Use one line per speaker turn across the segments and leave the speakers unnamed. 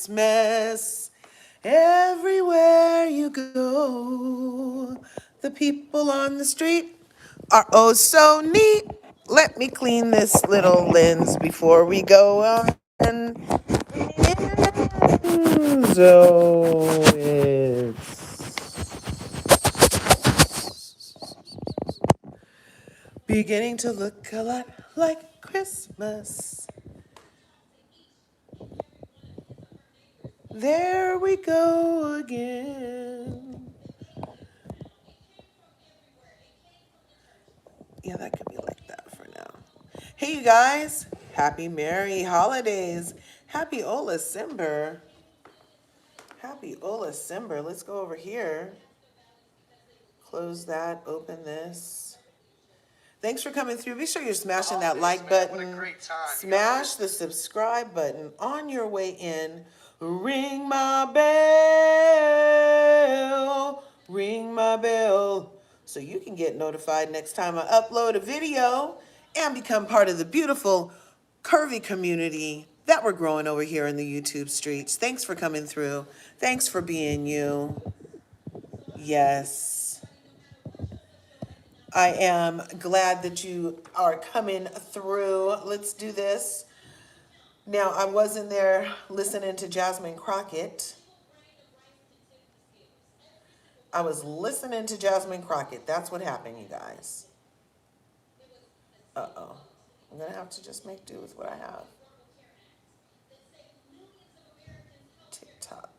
Christmas. Everywhere you go, the people on the street are oh so neat. Let me clean this little lens before we go on. So it's beginning to look a lot like Christmas. There we go again. Yeah, that could be like that for now. Hey, you guys. Happy Merry Holidays. Happy Olacember. Happy Olacember. Let's go over here. Close that. Open this. Thanks for coming through. Be sure you're smashing that like button. Smash the subscribe button on your way in. Ring my bell. Ring my bell. So you can get notified next time I upload a video and become part of the beautiful curvy community that we're growing over here in the YouTube streets. Thanks for coming through. Thanks for being you. Yes. I am glad that you are coming through. Let's do this. Now, I was in there listening to Jasmine Crockett. I was listening to Jasmine Crockett. That's what happened, you guys. Uh-oh. I'm going to have to just make do with what I have. TikTok.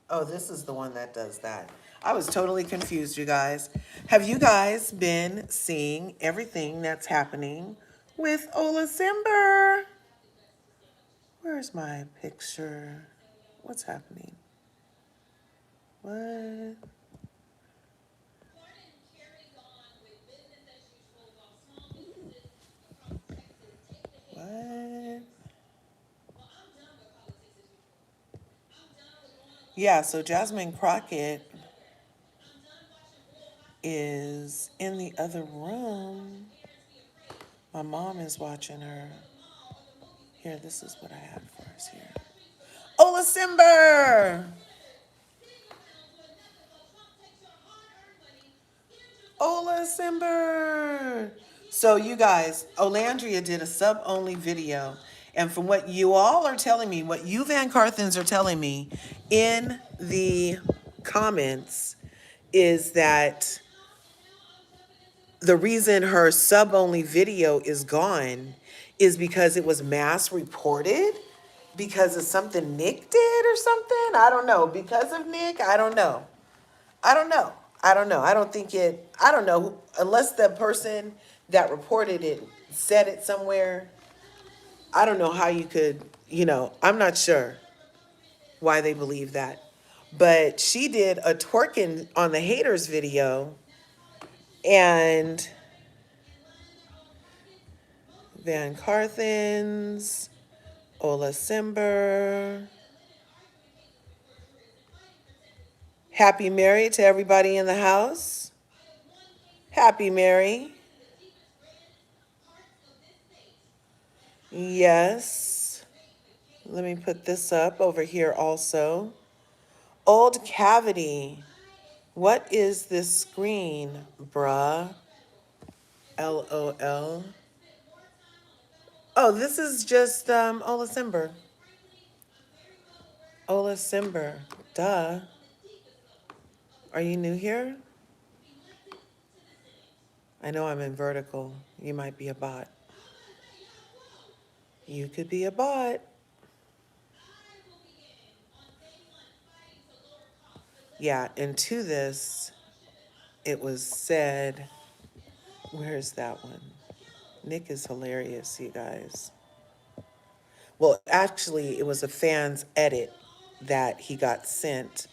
Oh, this is the one that does that. I was totally confused, you guys. Have you guys been seeing everything that's happening with Olacember? Where's my picture? What's happening? What? What? Yeah, so Jasmine Crockett is in the other room. My mom is watching her. Here, this is what I have for us here. Olacember! Olacember! So you guys, Olandria did a sub-only video. And from what you all are telling me, what you VanCarthens are telling me in the comments is that the reason her sub-only video is gone is because it was mass reported because of something Nick did or something. I don't know. Because of Nick, I don't know. I don't know. I don't know. I don't think it, I don't know. Unless the person that reported it said it somewhere. I don't know how you could, I'm not sure why they believe that. But she did a twerking on the haters video, and VanCarthens, Olacember. Happy Mary to everybody in the house. Happy Mary. Yes. Let me put this up over here also. Old cavity. What is this screen, bruh? LOL. Oh, this is just Olacember. Olacember. Duh. Are you new here? I know I'm in vertical. You might be a bot. You could be a bot. Yeah, and to this, it was said, where's that one? Nick is hilarious, you guys. Well, actually, it was a fan's edit that he got sent,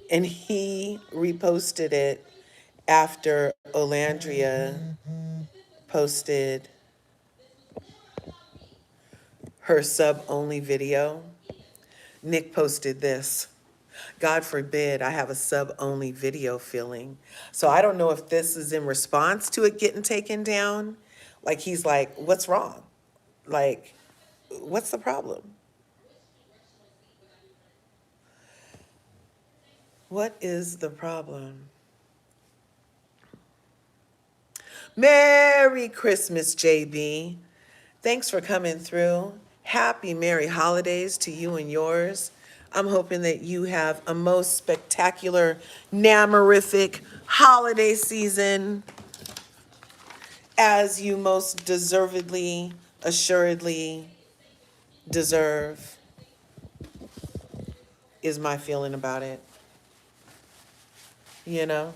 and he reposted it after Olandria posted her sub-only video. Nick posted this. God forbid I have a sub-only video feeling. So I don't know if this is in response to it getting taken down. Like he's like, what's wrong? Like, what's the problem? What is the problem? Merry Christmas, JB. Thanks for coming through. Happy Merry Holidays to you and yours. I'm hoping that you have a most spectacular, namorific holiday season as you most deservedly, assuredly deserve, is my feeling about it. You know?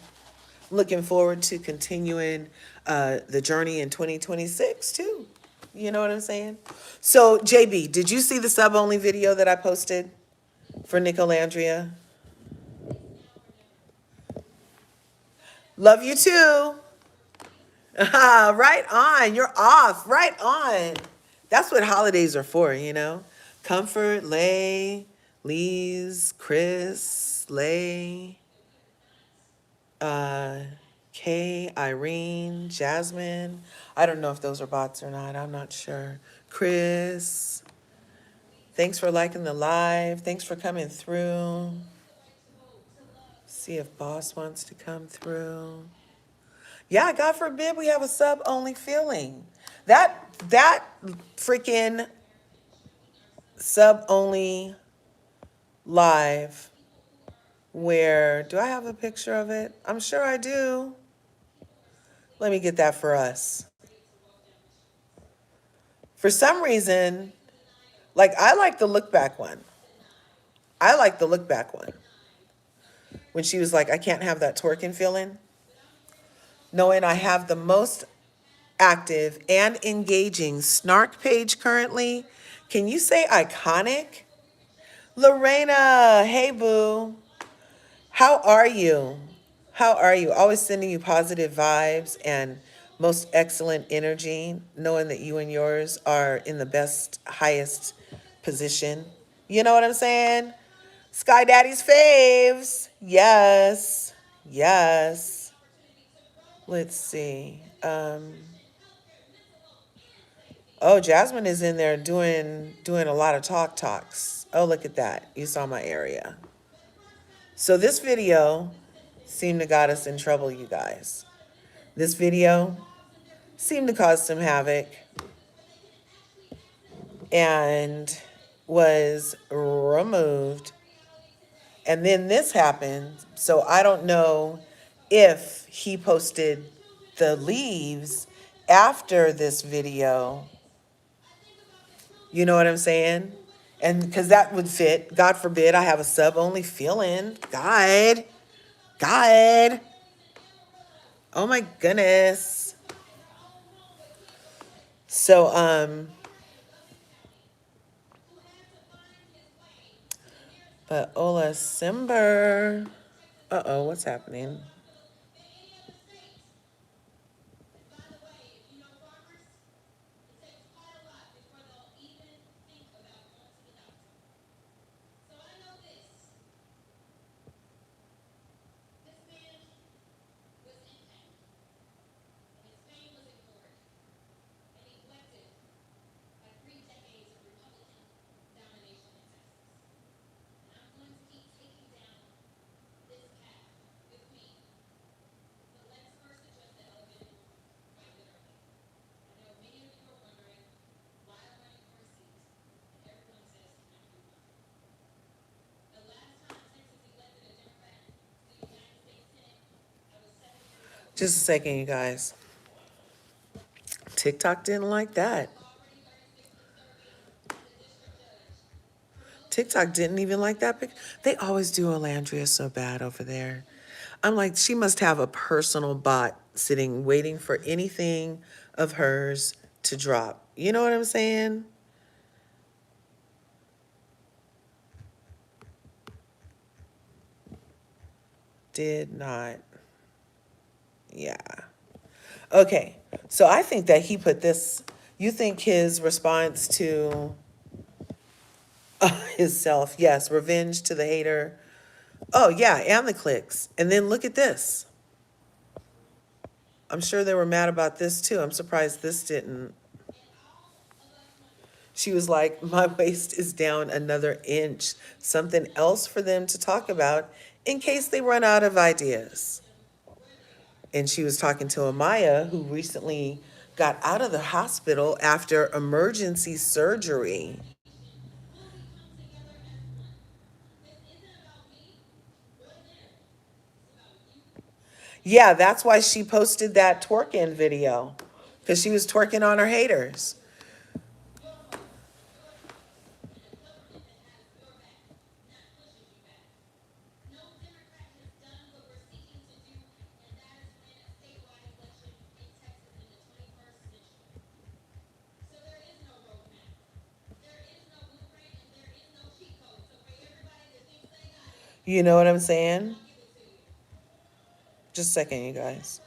Looking forward to continuing the journey in 2026 too. You know what I'm saying? So, JB, did you see the sub-only video that I posted for Nicolandria? Love you too. Right on. You're off. Right on. That's what holidays are for, you know? Comfort, Lay, Lise, Chris, Lay, uh, Kay, Irene, Jasmine. I don't know if those are bots or not. I'm not sure. Chris, thanks for liking the live. Thanks for coming through. See if Boss wants to come through. Yeah, God forbid we have a sub-only feeling. That freaking sub-only live where, do I have a picture of it? I'm sure I do. Let me get that for us. For some reason, like I like the look back one. I like the look back one. When she was like, I can't have that twerking feeling. Knowing I have the most active and engaging snark page currently. Can you say iconic? Lorena, hey boo. How are you? How are you? Always sending you positive vibes and most excellent energy, knowing that you and yours are in the best, highest position. You know what I'm saying? Sky Daddy's faves. Yes. Yes. Let's see. Oh, Jasmine is in there doing a lot of talks. Oh, look at that. You saw my area. So this video seemed to got us in trouble, you guys. This video seemed to cause some havoc and was removed. And then this happened. So I don't know if he posted the leaves after this video. You know what I'm saying? And because that would fit. God forbid I have a sub-only feeling. God. Oh my goodness. So, but Olacember. Uh-oh, what's happening? Just a second, you guys. TikTok didn't like that. TikTok didn't even like that picture. They always do Olandria so bad over there. I'm like, she must have a personal bot sitting waiting for anything of hers to drop. You know what I'm saying? Did not. Yeah. Okay. So I think that he put this, you think his response to himself, yes, revenge to the hater, Oh, yeah, and the clicks. And then look at this. I'm sure they were mad about this too. I'm surprised this didn't. She was like, my waist is down another inch. Something else for them to talk about in case they run out of ideas. And she was talking to Amaya, who recently got out of the hospital after emergency surgery. Yeah, that's why she posted that twerking video, because she was twerking on her haters. You know what I'm saying? Just a second, you guys.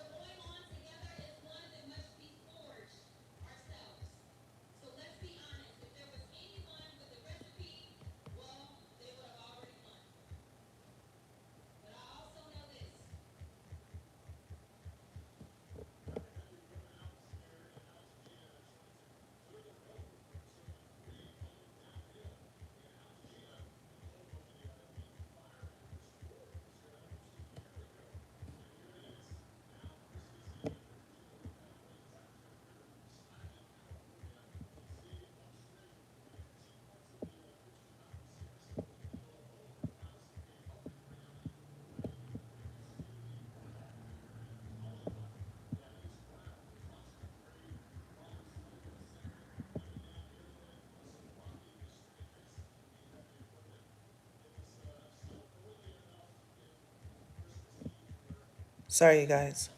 Sorry, you guys.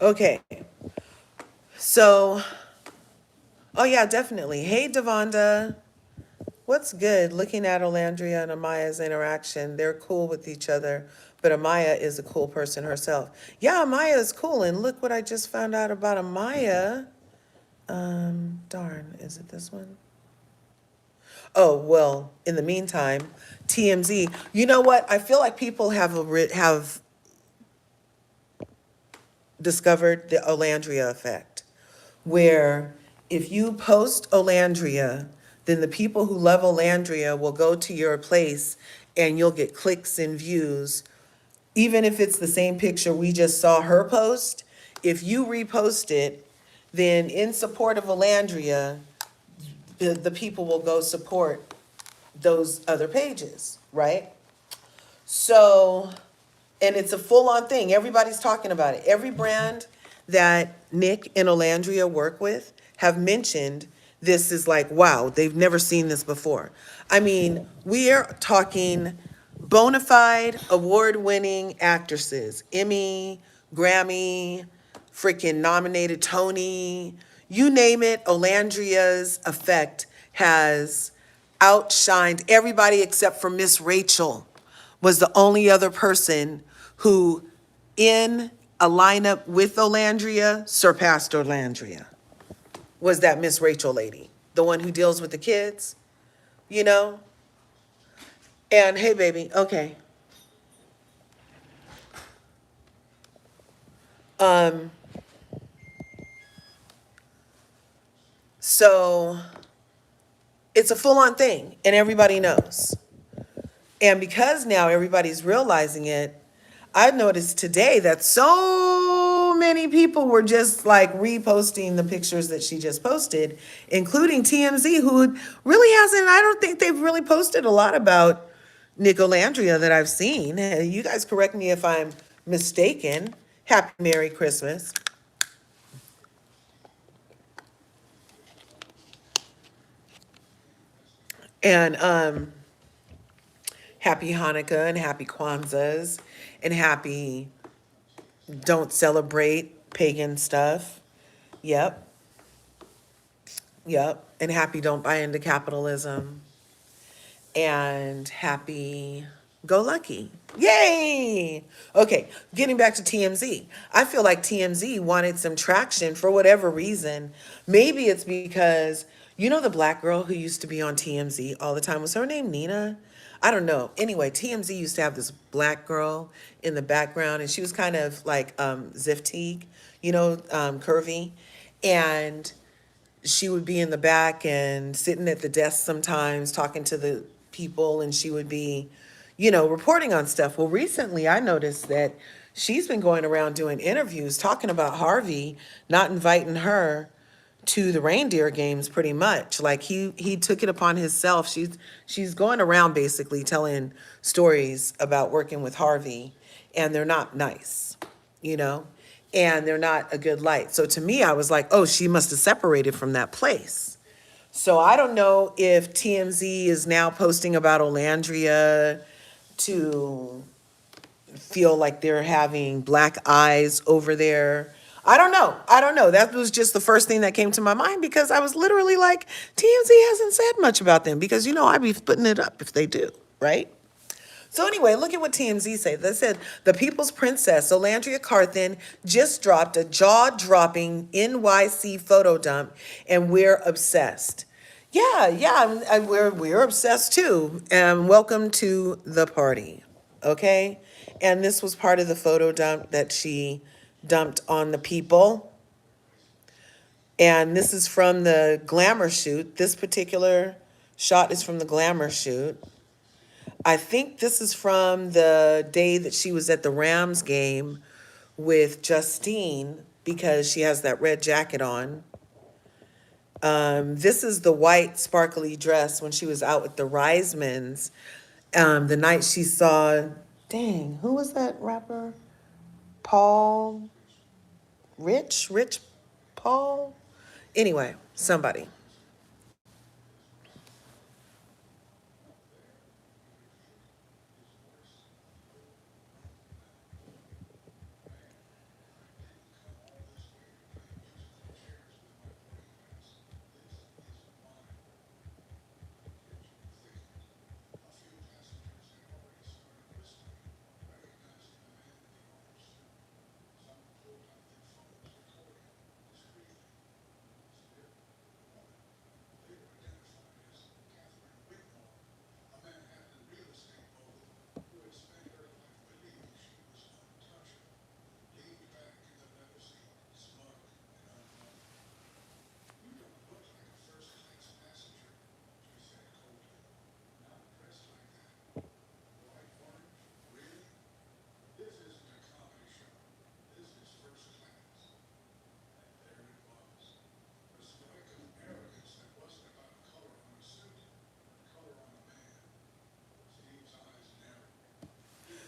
Okay, so, oh yeah, definitely. Hey, Devonda. What's good? Looking at Olandria and Amaya's interaction, they're cool with each other, but Amaya is a cool person herself. Yeah, Amaya is cool, and look what I just found out about Amaya. Darn, is it this one? Oh, well, in the meantime, TMZ. You know what? I feel like people have discovered the Olandria effect, where if you post Olandria, then the people who love Olandria will go to your place and you'll get clicks and views. Even if it's the same picture we just saw her post, if you repost it, then in support of Olandria, the people will go support those other pages, right? So, and it's a full-on thing. Everybody's talking about it. Every brand that Nick and Olandria work with have mentioned this is like, wow, they've never seen this before. I mean, we are talking bona fide award-winning actresses, Emmy, Grammy, freaking nominated Tony, you name it, Olandria's effect has outshined everybody except for Miss Rachel was the only other person who, in a lineup with Olandria, surpassed Olandria, was that Miss Rachel lady, the one who deals with the kids, you know? And hey, baby, okay. Um, so it's a full-on thing, and everybody knows. And because now everybody's realizing it, I've noticed today that so many people were just like reposting the pictures that she just posted, including TMZ, who really hasn't, I don't think they've really posted a lot about Nicolandria that I've seen. You guys correct me if I'm mistaken. Happy Merry Christmas. And happy Hanukkah and happy Kwanzaa's and happy don't celebrate pagan stuff. Yep, yep. And happy don't buy into capitalism. And happy go lucky. Yay! Okay, getting back to TMZ. I feel like TMZ wanted some traction for whatever reason. Maybe it's because, you know, the black girl who used to be on TMZ all the time, was her name Nina? I don't know. Anyway, TMZ used to have this black girl in the background, and she was kind of like Ziftig, you know, curvy. And she would be in the back and sitting at the desk sometimes talking to the people, and she would be, you know, reporting on stuff. Well, recently I noticed that she's been going around doing interviews talking about Harvey not inviting her to the reindeer games pretty much. Like he took it upon himself. She's going around basically telling stories about working with Harvey, and they're not nice, you know, and they're not a good light. So to me, I was like, oh, she must have separated from that place. So I don't know if TMZ is now posting about Olandria to feel like they're having black eyes over there. I don't know. I don't know. That was just the first thing that came to my mind, because I was literally like, TMZ hasn't said much about them, because, you know, I'd be putting it up if they do, right? So anyway, look at what TMZ said. They said, the People's Princess, Olandria Carthen, just dropped a jaw-dropping NYC photo dump, and we're obsessed. Yeah, we're obsessed too. And welcome to the party, okay? And this was part of the photo dump that she dumped on the people. And this is from the glamour shoot. This particular shot is from the glamour shoot. I think this is from the day that she was at the Rams game with Justine, because she has that red jacket on. This is the white sparkly dress when she was out with the Reismans. The night she saw, dang, who was that rapper? Paul, Rich Paul? Anyway, somebody.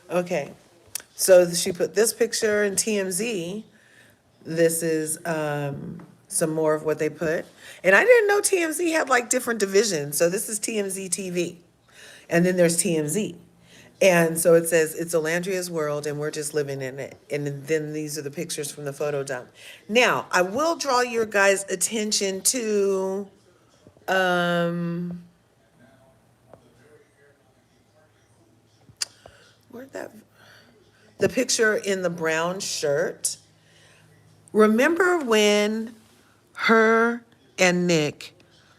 Okay, so she put this picture in TMZ. This is some more of what they put. And I didn't know TMZ had like different divisions. So this is TMZ TV. And then there's TMZ. And so it says, it's Olandria's world and we're just living in it. And then these are the pictures from the photo dump. Now, I will draw your guys' attention to where'd that, the picture in the brown shirt. Remember when her and Nick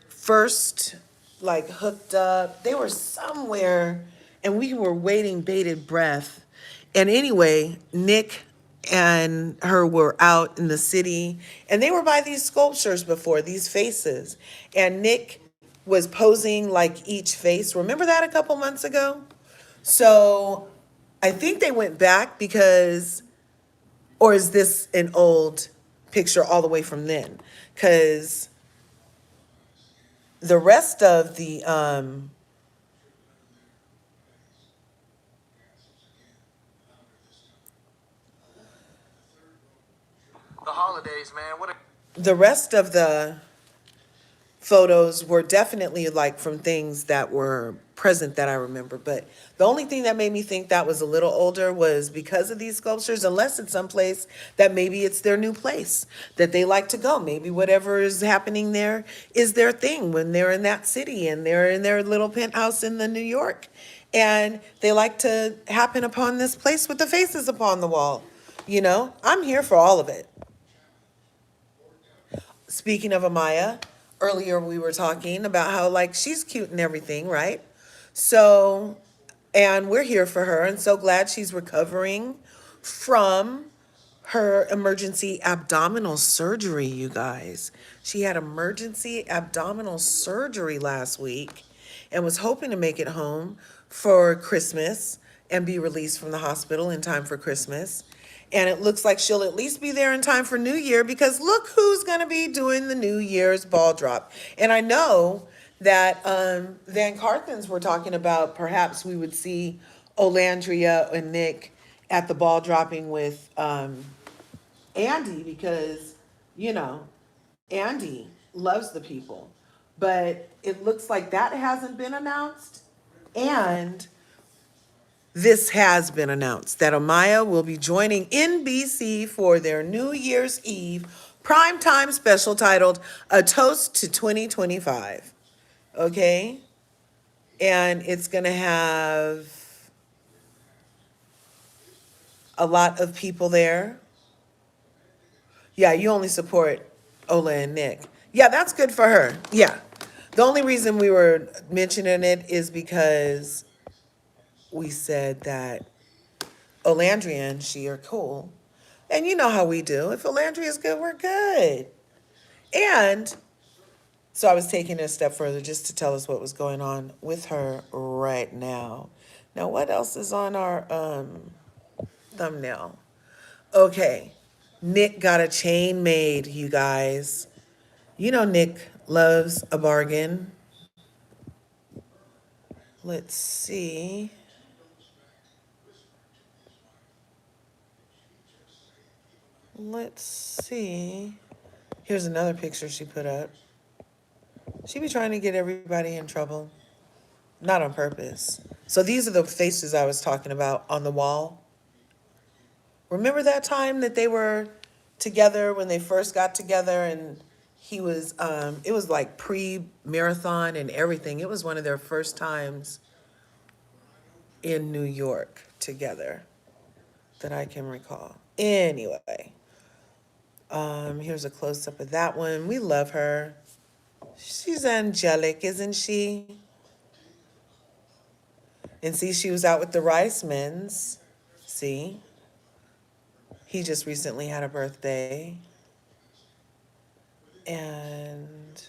first like hooked up? They were somewhere and we were waiting bated breath. And anyway, Nick and her were out in the city, and they were by these sculptures before, these faces. And Nick was posing like each face. Remember that a couple months ago? So I think they went back because, or is this an old picture all the way from then? Because the rest of the the holidays, man. The rest of the photos were definitely like from things that were present that I remember. But the only thing that made me think that was a little older was because of these sculptures, unless it's someplace that maybe it's their new place that they like to go. Maybe whatever is happening there is their thing when they're in that city and they're in their little penthouse in the New York. And they like to happen upon this place with the faces upon the wall. You know, I'm here for all of it. Speaking of Amaya, earlier we were talking about how like she's cute and everything, right? So, and we're here for her and so glad she's recovering from her emergency abdominal surgery, you guys. She had emergency abdominal surgery last week and was hoping to make it home for Christmas and be released from the hospital in time for Christmas. And it looks like she'll at least be there in time for New Year because look who's going to be doing the New Year's ball drop. And I know that VanCarthens were talking about perhaps we would see Olandria and Nick at the ball dropping with Andy because, you know, Andy loves the people. But it looks like that hasn't been announced. And this has been announced that Amaya will be joining NBC for their New Year's Eve primetime special titled A Toast to 2025. Okay? And it's going to have a lot of people there. Yeah, you only support Ola and Nick. Yeah, that's good for her. Yeah. The only reason we were mentioning it is because we said that Olandria and she are cool. And you know how we do. If Olandria is good, we're good. And so I was taking it a step further just to tell us what was going on with her right now. Now, what else is on our thumbnail? Okay, Nick got a chain made, you guys. You know Nick loves a bargain. Let's see. Let's see. Here's another picture she put up. She be trying to get everybody in trouble. Not on purpose. So these are the faces I was talking about on the wall. Remember that time that they were together when they first got together and he was, it was like pre-marathon and everything. It was one of their first times in New York together that I can recall. Anyway, here's a close-up of that one. We love her. She's angelic, isn't she? And see, she was out with the Rice-Mans. See? He just recently had a birthday. And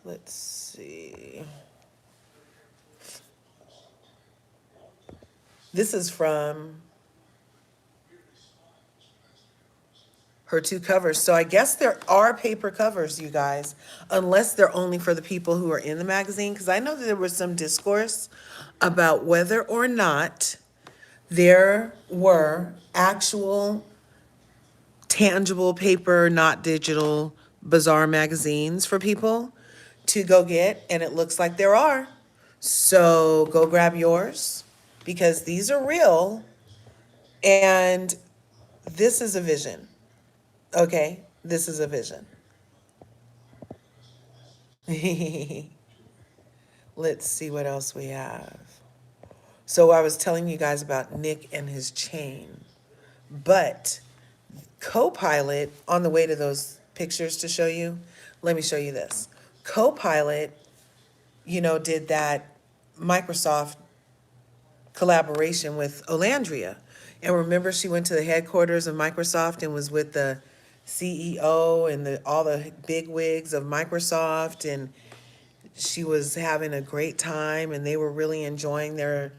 let's see. This is from her two covers. So I guess there are paper covers, you guys, unless they're only for the people who are in the magazine. Because I know that there was some discourse about whether or not there were actual tangible paper, not digital, bazaar magazines for people to go get. And it looks like there are. So go grab yours because these are real. And this is a vision. Okay, this is a vision. Let's see what else we have. So I was telling you guys about Nick and his chain, but Copilot, on the way to those pictures to show you, let me show you this. Copilot, you know, did that Microsoft collaboration with Olandria. And remember, she went to the headquarters of Microsoft and was with the CEO and all the big wigs of Microsoft, and she was having a great time, and they were really enjoying their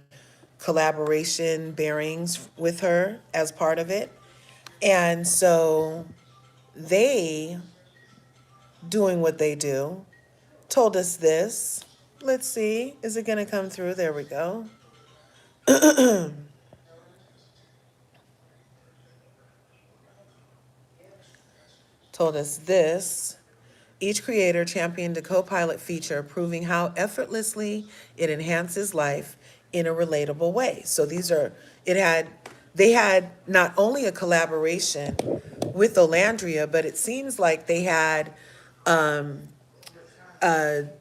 collaboration bearings with her as part of it. And so they, doing what they do, told us this. Let's see, is it going to come through? There we go. told us this. Each creator championed a co-pilot feature, proving how effortlessly it enhances life in a relatable way. So they had not only a collaboration with Olandria, but it seems like they had a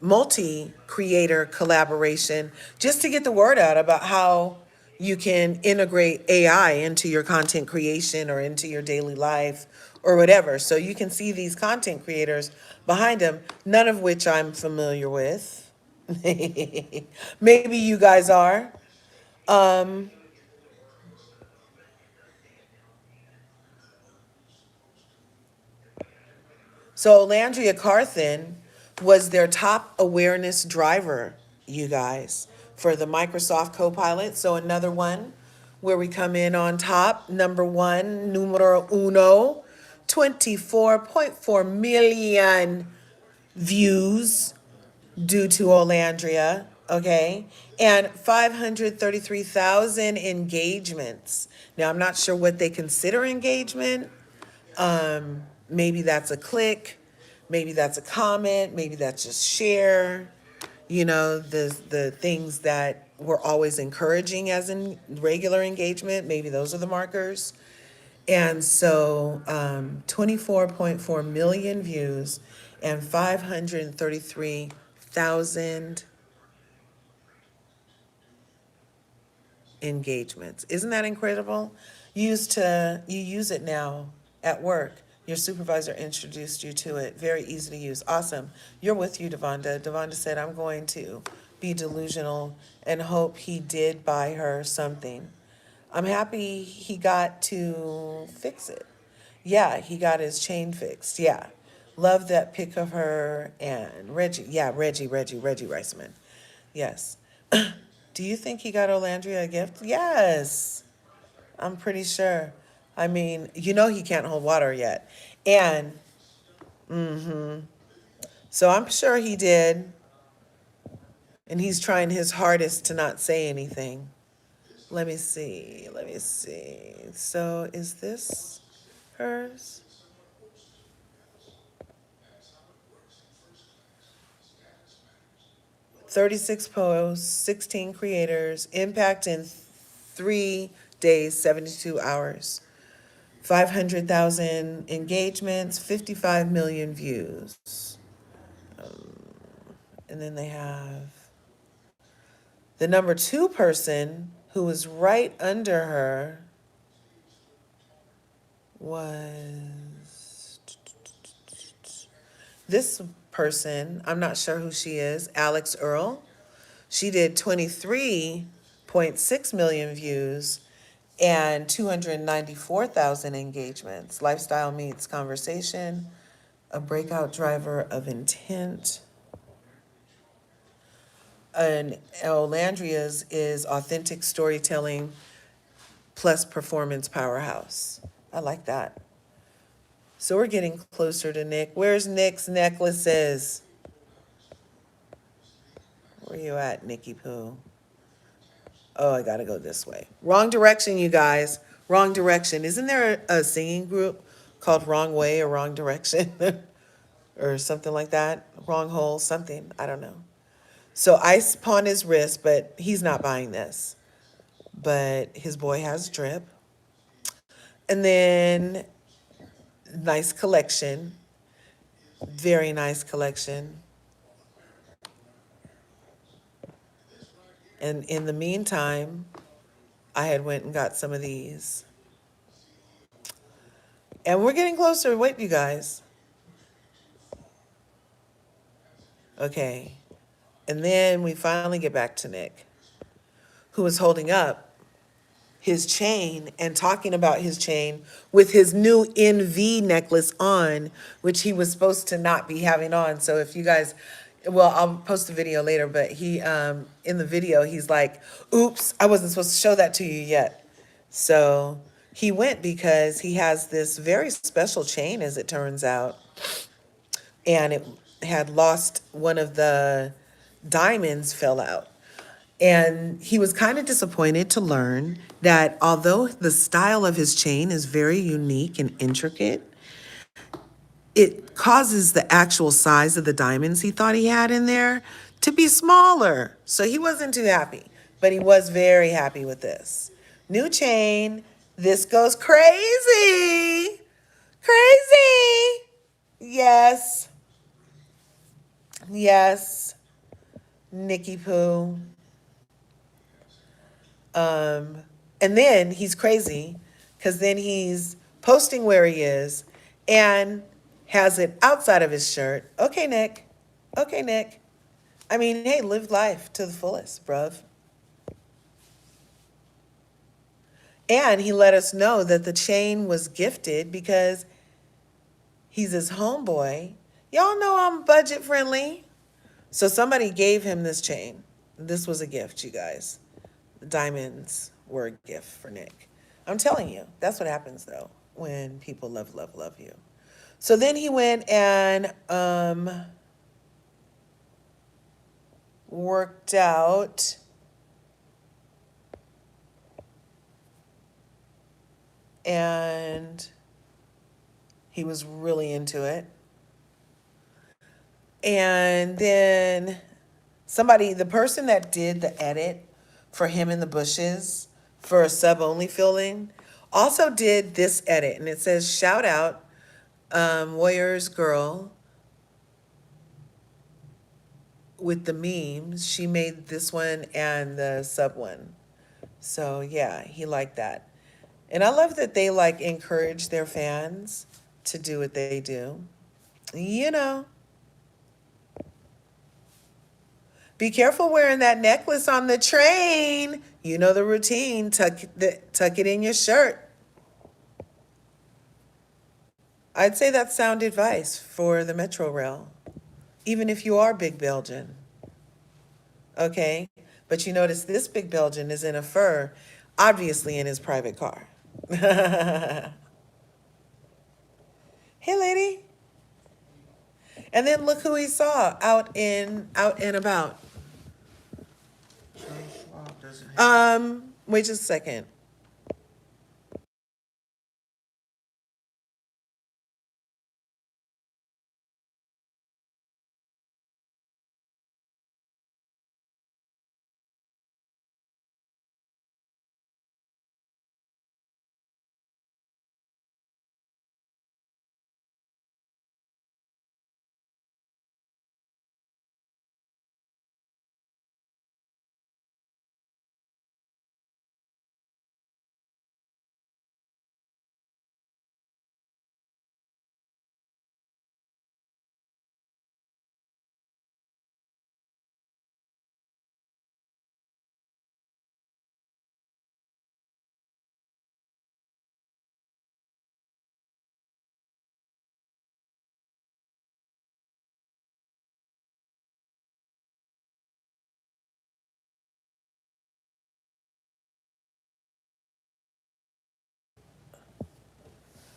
multi-creator collaboration just to get the word out about how you can integrate AI into your content creation or into your daily life or whatever. So you can see these content creators behind them, none of which I'm familiar with. Maybe you guys are. So Landria Carthen was their top awareness driver, you guys, for the Microsoft Copilot. So another one where we come in on top, number one, numero uno, 24.4 million views due to Olandria, okay? And 533,000 engagements. Now, I'm not sure what they consider engagement. Maybe that's a click, maybe that's a comment, maybe that's just share, the things that we're always encouraging as in regular engagement, maybe those are the markers. And so 24.4 million views and 533,000 engagements. Isn't that incredible? You use it now at work. Your supervisor introduced you to it. Very easy to use. Awesome. You're with you, Devonda. Devonda said, I'm going to be delusional and hope he did buy her something. I'm happy he got to fix it. Yeah, he got his chain fixed. Yeah. Love that pic of her and Reggie. Yeah, Reggie Reisman. Yes. Do you think he got Olandria a gift? Yes, I'm pretty sure. I mean, he can't hold water yet. And so I'm sure he did. And he's trying his hardest to not say anything. Let me see. So is this hers? 36 posts, 16 creators, impact in 3 days, 72 hours. 500,000 engagements, 55 million views. And then they have the number two person who was right under her was this person. I'm not sure who she is, Alex Earl. She did 23.6 million views and 294,000 engagements. Lifestyle meets conversation, a breakout driver of intent. And Olandria's is authentic storytelling plus performance powerhouse. I like that. So we're getting closer to Nick. Where's Nick's necklaces? Where you at, Nicky Poo? Oh, I gotta go this way. Wrong direction, you guys. Wrong direction. Isn't there a singing group called Wrong Way or Wrong Direction? Or something like that? Wrong hole, something. I don't know. So ice upon his wrist, but he's not buying this. But his boy has drip. And then nice collection. Very nice collection. And in the meantime, I had went and got some of these. And we're getting closer. Wait, you guys. Okay. And then we finally get back to Nick, who was holding up his chain and talking about his chain with his new NV necklace on, which he was supposed to not be having on. So if you guys, well, I'll post a video later, but he, in the video, he's like, oops, I wasn't supposed to show that to you yet. So he went because he has this very special chain, as it turns out. And it had lost one of the diamonds, fell out. And he was kind of disappointed to learn that although the style of his chain is very unique and intricate, it causes the actual size of the diamonds he thought he had in there to be smaller. So he wasn't too happy, but he was very happy with this. New chain. This goes crazy. Crazy. Yes. Yes. Nicky Poo. And then he's crazy because then he's posting where he is and has it outside of his shirt. Okay, Nick. Okay, Nick. I mean, hey, live life to the fullest, bruv. And he let us know that the chain was gifted because he's his homeboy. Y'all know I'm budget friendly. So somebody gave him this chain. This was a gift, you guys. The diamonds were a gift for Nick. I'm telling you, that's what happens though when people love, love, love you. So then he went and worked out and he was really into it. And then the person that did the edit for him in the bushes for a sub only filling also did this edit. And it says, shout out, Warriors Girl with the memes. She made this one and the sub one. So yeah, he liked that. And I love that they like encourage their fans to do what they do. You know. Be careful wearing that necklace on the train. You know the routine. Tuck it in your shirt. I'd say that's sound advice for the Metro Rail, even if you are Big Belgian. Okay? But you notice this Big Belgian is in a fur, obviously in his private car. Hey, lady. And then look who he saw out and about. Wait just a second.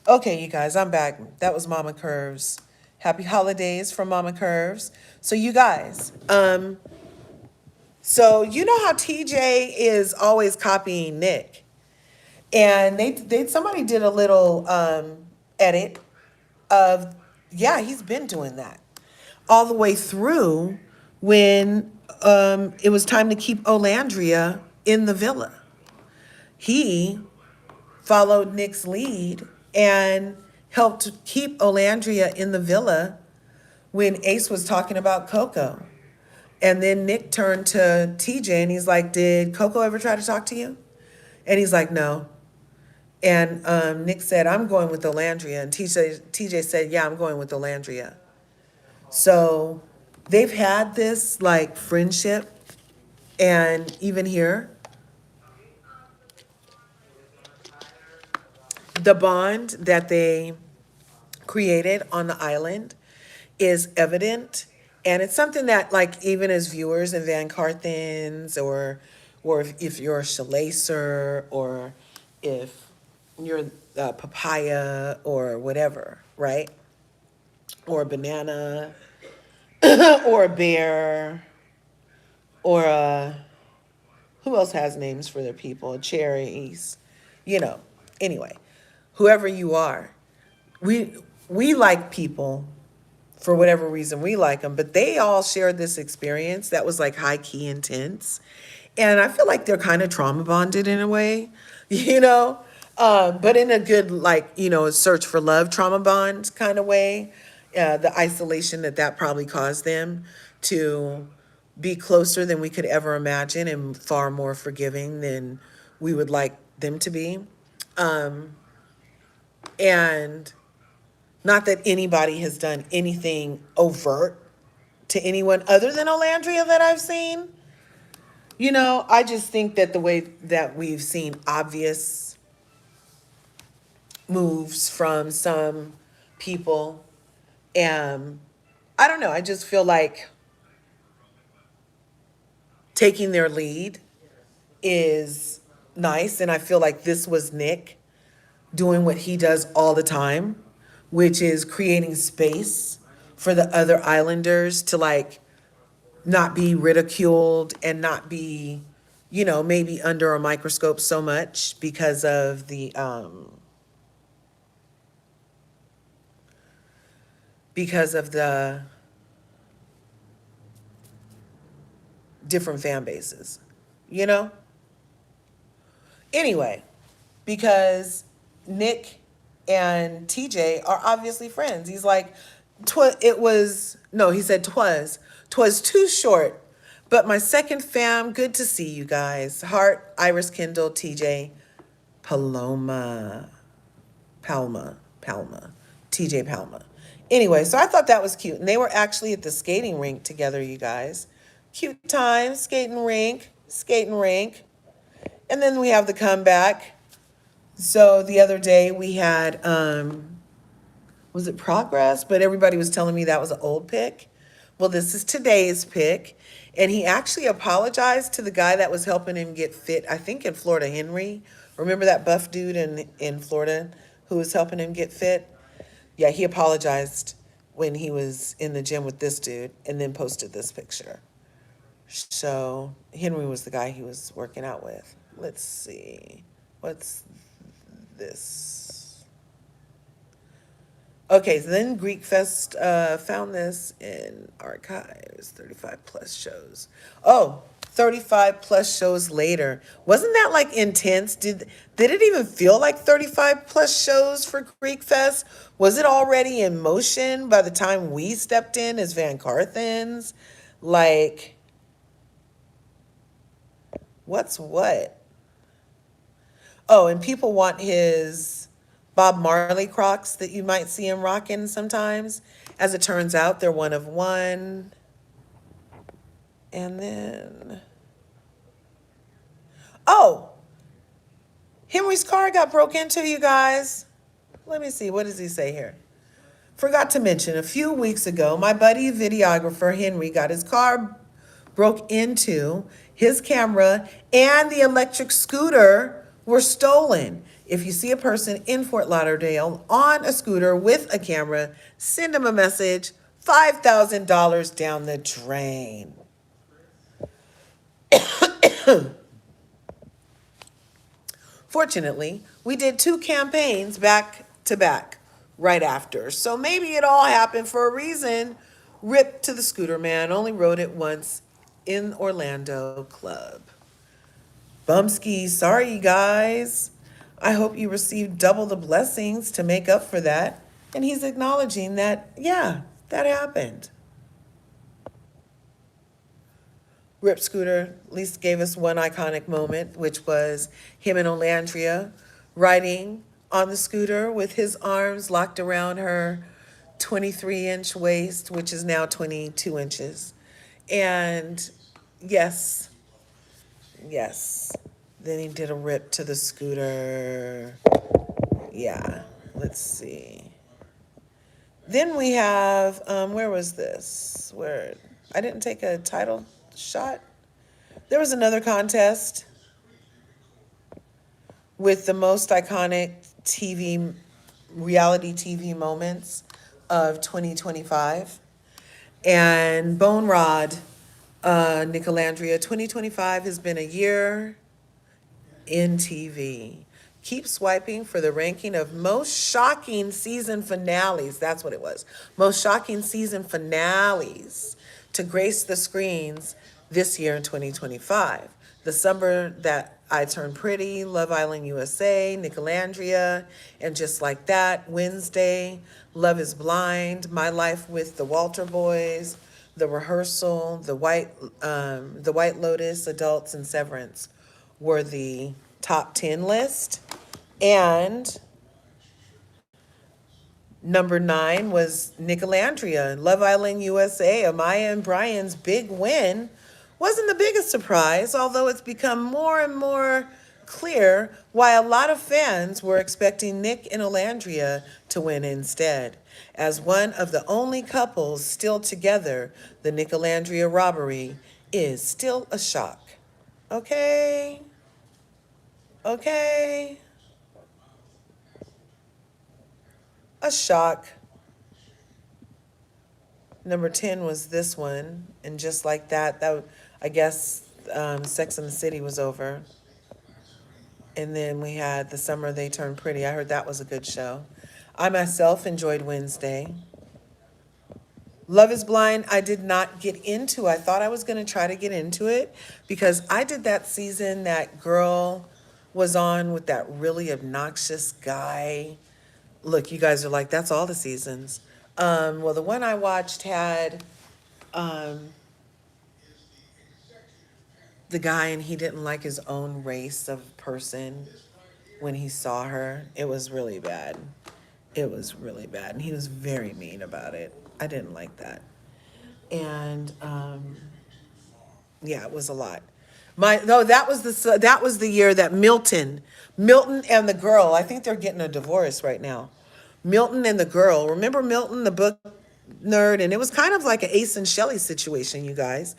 Okay, you guys, I'm back. That was Mama Curves. Happy holidays from Mama Curves. So you guys, so you know how TJ is always copying Nick. And somebody did a little edit of, yeah, he's been doing that all the way through when it was time to keep Olandria in the villa. He followed Nick's lead and helped keep Olandria in the villa when Ace was talking about Coco. And then Nick turned to TJ and he's like, did Coco ever try to talk to you? And he's like, no. And Nick said, I'm going with Olandria. And TJ said, yeah, I'm going with Olandria. So they've had this like friendship. And even here, the bond that they created on the island is evident. And it's something that, like, even as viewers in VanCarthens, or if you're a Shalacer, or if you're papaya or whatever, right? Or a banana, or a bear, or who else has names for their people? Cherries, you know. Anyway, whoever you are, we we like people for whatever reason we like them, but they all shared this experience that was like high key intense. And I feel like they're kind of trauma bonded in a way, you know, but in a good, like, search for love trauma bond kind of way. The isolation that probably caused them to be closer than we could ever imagine and far more forgiving than we would like them to be. And not that anybody has done anything overt to anyone other than Olandria that I've seen. I just think that the way that we've seen obvious moves from some people, and I don't know, I just feel like taking their lead is nice. And I feel like this was Nick doing what he does all the time, which is creating space for the other islanders to like not be ridiculed and not be, maybe under a microscope so much because of the different fan bases, you know? Anyway, because Nick and TJ are obviously friends. He's like, he said twas too short, but my second fam, good to see you guys. Heart, Iris Kindle, TJ, Palma, TJ Palma. Anyway, so I thought that was cute. And they were actually at the skating rink together, you guys. Cute time, skating rink. And then we have the comeback. So the other day we had, was it Progress? But everybody was telling me that was an old pic. Well, this is today's pic. And he actually apologized to the guy that was helping him get fit, I think in Florida, Henry. Remember that buff dude in Florida who was helping him get fit? Yeah, he apologized when he was in the gym with this dude and then posted this picture. So Henry was the guy he was working out with. Let's see. What's this? Okay, so then Greek Fest found this in archives, 35 plus shows. Oh, 35 plus shows later. Wasn't that like intense? Did it even feel like 35 plus shows for Greek Fest? Was it already in motion by the time we stepped in as VanCarthens? Like, what's what? Oh, and people want his Bob Marley Crocs that you might see him rocking sometimes. As it turns out, they're one of one. And then, oh, Henry's car got broke into, you guys. Let me see, what does he say here? Forgot to mention, a few weeks ago, my buddy videographer Henry got his car broke into, his camera and the electric scooter were stolen. If you see a person in Fort Lauderdale on a scooter with a camera, send him a message, $5,000 down the drain. Fortunately, we did 2 campaigns back to back right after. So maybe it all happened for a reason. Rip to the scooter man, only rode it once in Orlando club. Bumski, sorry guys. I hope you received double the blessings to make up for that. And he's acknowledging that, yeah, that happened. Rip Scooter at least gave us one iconic moment, which was him and Olandria riding on the scooter with his arms locked around her 23-inch waist, which is now 22 inches. And yes. Then he did a rip to the scooter. Yeah, let's see. Then we have, where was this? Where I didn't take a title shot. There was another contest with the most iconic reality TV moments of 2025. And Bone Rod, Nicolandria, 2025 has been a year in TV. Keep swiping for the ranking of most shocking season finales. That's what it was. Most shocking season finales to grace the screens this year in 2025. The Summer That I Turned Pretty, Love Island USA, Nicolandria, and Just Like That, Wednesday, Love is Blind, My Life with the Walter Boys, The Rehearsal, The White Lotus, Adults, and Severance were the top 10 list. And number 9 was Nicolandria, Love Island USA. Amaya and Brian's big win wasn't the biggest surprise, although it's become more and more clear why a lot of fans were expecting Nick and Olandria to win instead. As one of the only couples still together, the Nicolandria robbery is still a shock. Okay? Okay? A shock. Number 10 was this one, and Just Like That, I guess Sex and the City was over. And then we had The Summer They Turned Pretty. I heard that was a good show. I myself enjoyed Wednesday. Love is Blind, I did not get into. I thought I was going to try to get into it because I did that season that girl was on with that really obnoxious guy. Look, you guys are like, that's all the seasons. Well, the one I watched had the guy, and he didn't like his own race of person when he saw her. It was really bad. It was really bad, and he was very mean about it. I didn't like that. And yeah, it was a lot. That was the year that Milton and the girl, I think they're getting a divorce right now. Milton and the girl, remember Milton, the book nerd? And it was kind of like an Ace and Shelley situation, you guys,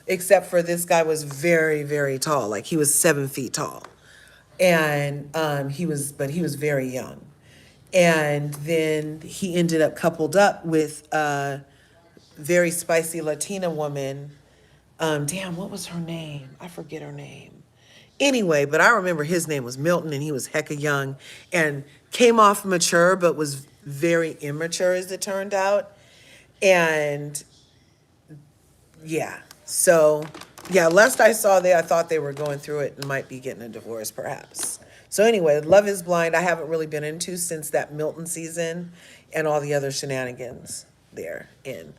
except for this guy was very, very tall. Like he was 7 feet tall. And he was very young. And then he ended up coupled up with a very spicy Latina woman. Damn, what was her name? I forget her name. Anyway, but I remember his name was Milton, and he was hecka young and came off mature, but was very immature as it turned out. And yeah, so yeah, last I saw I thought they were going through it and might be getting a divorce perhaps. So anyway, Love is Blind, I haven't really been into since that Milton season and all the other shenanigans there in.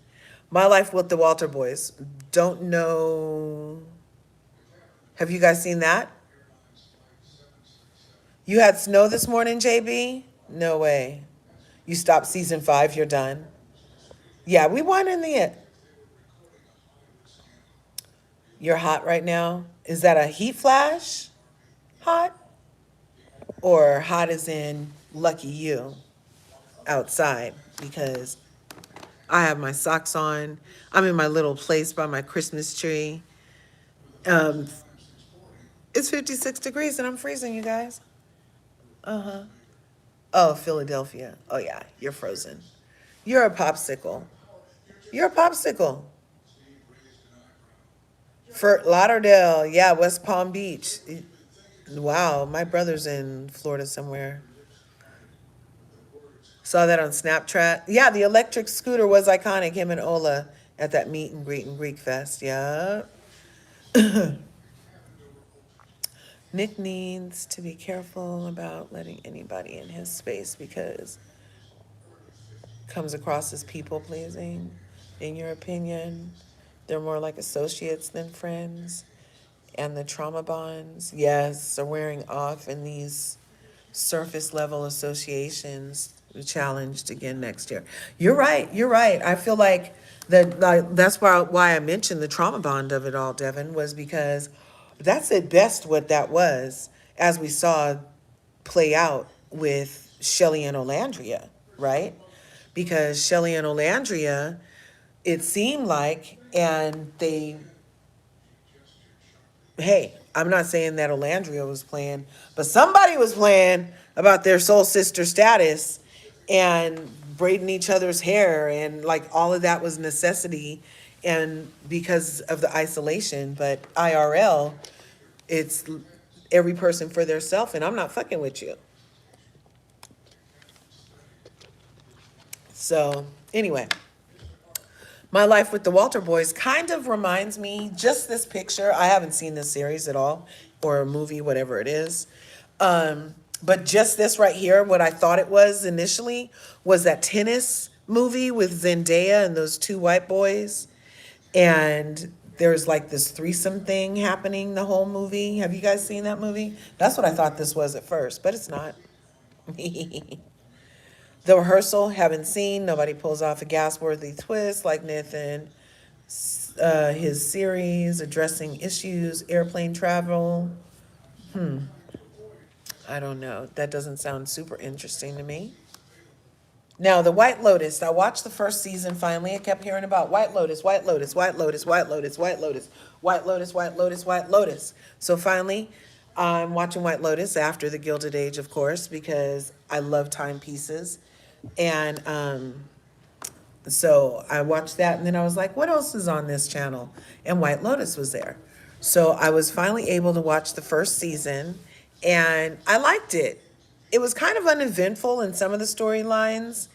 My Life with the Walter Boys, don't know. Have you guys seen that? You had snow this morning, JB? No way. You stopped season 5, you're done. Yeah, we won in the end. You're hot right now? Is that a heat flash? Hot? Or hot as in lucky you outside? Because I have my socks on. I'm in my little place by my Christmas tree. It's 56 degrees and I'm freezing, you guys. Oh, Philadelphia. Oh, yeah, you're frozen. You're a popsicle. You're a popsicle. Fort Lauderdale. Yeah, West Palm Beach. Wow, my brother's in Florida somewhere. Saw that on Snapchat. Yeah, the electric scooter was iconic, him and Ola at that meet and greet and Greek Fest. Yeah. Nick needs to be careful about letting anybody in his space because comes across as people pleasing. In your opinion, they're more like associates than friends. And the trauma bonds, yes, are wearing off in these surface level associations challenged again next year. You're right. You're right. I feel like that's why I mentioned the trauma bond of it all, Devin, was because that's at best what that was, as we saw play out with Shelley and Olandria, right? Because Shelley and Olandria, it seemed like, and hey, I'm not saying that Olandria was playing, but somebody was playing about their soul sister status and braiding each other's hair, and like all of that was necessity and because of the isolation. But IRL, it's every person for their self, and I'm not fucking with you. So anyway, my life with the Walter boys kind of reminds me, just this picture. I haven't seen this series at all, or a movie, whatever it is. But just this right here, what I thought it was initially was that tennis movie with Zendaya and those two white boys. And there's like this threesome thing happening the whole movie. Have you guys seen that movie? That's what I thought this was at first, but it's not. The Rehearsal, haven't seen. Nobody pulls off a gas-worthy twist like Nathan. His series addressing issues, airplane travel. I don't know. That doesn't sound super interesting to me. Now, the White Lotus. I watched the first season finally. I kept hearing about White Lotus, White Lotus, White Lotus, White Lotus, White Lotus, White Lotus, White Lotus, White Lotus. So finally, I'm watching White Lotus after the Gilded Age, of course, because I love timepieces. And so I watched that, and then I was like, what else is on this channel? And White Lotus was there. So I was finally able to watch the first season, and I liked it. It was kind of uneventful in some of the storylines,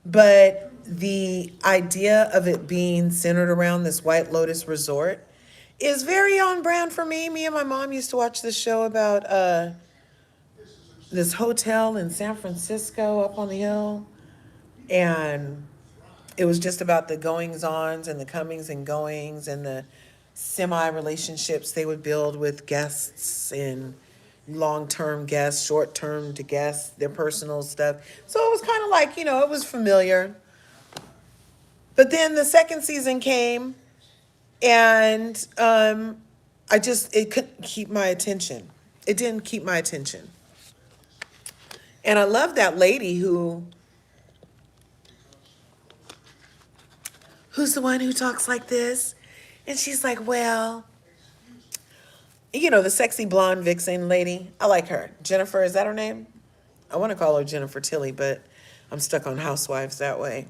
but the idea of it being centered around this White Lotus resort is very on brand for me. Me and my mom used to watch this show about this hotel in San Francisco up on the hill, and it was just about the goings-ons and the comings and goings and the semi-relationships they would build with guests and long-term guests, short-term to guests, their personal stuff. So it was kind of like, it was familiar. But then the second season came, and it couldn't keep my attention. It didn't keep my attention. And I love that lady who's the one who talks like this? And she's like, well, the sexy blonde vixen lady. I like her. Jennifer, is that her name? I want to call her Jennifer Tilly, but I'm stuck on Housewives that way.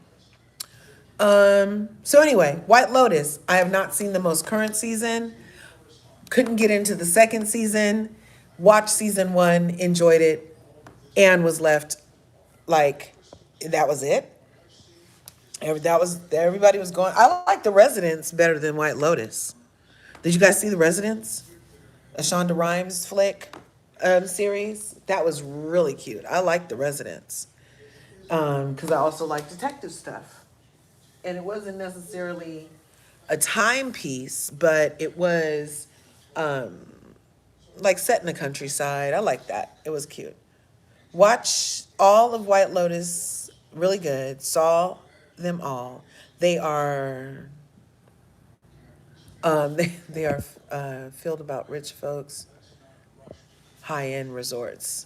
So anyway, White Lotus. I have not seen the most current season. Couldn't get into the second season. Watched season 1, enjoyed it, and was left like, that was it. Everybody was going. I like The Residents better than White Lotus. Did you guys see The Residents? A Shonda Rhimes flick series. That was really cute. I like The Residents because I also like detective stuff. And it wasn't necessarily a timepiece, but it was like set in the countryside. I like that. It was cute. Watch all of White Lotus. Really good. Saw them all. They are they are filled about rich folks, high-end resorts.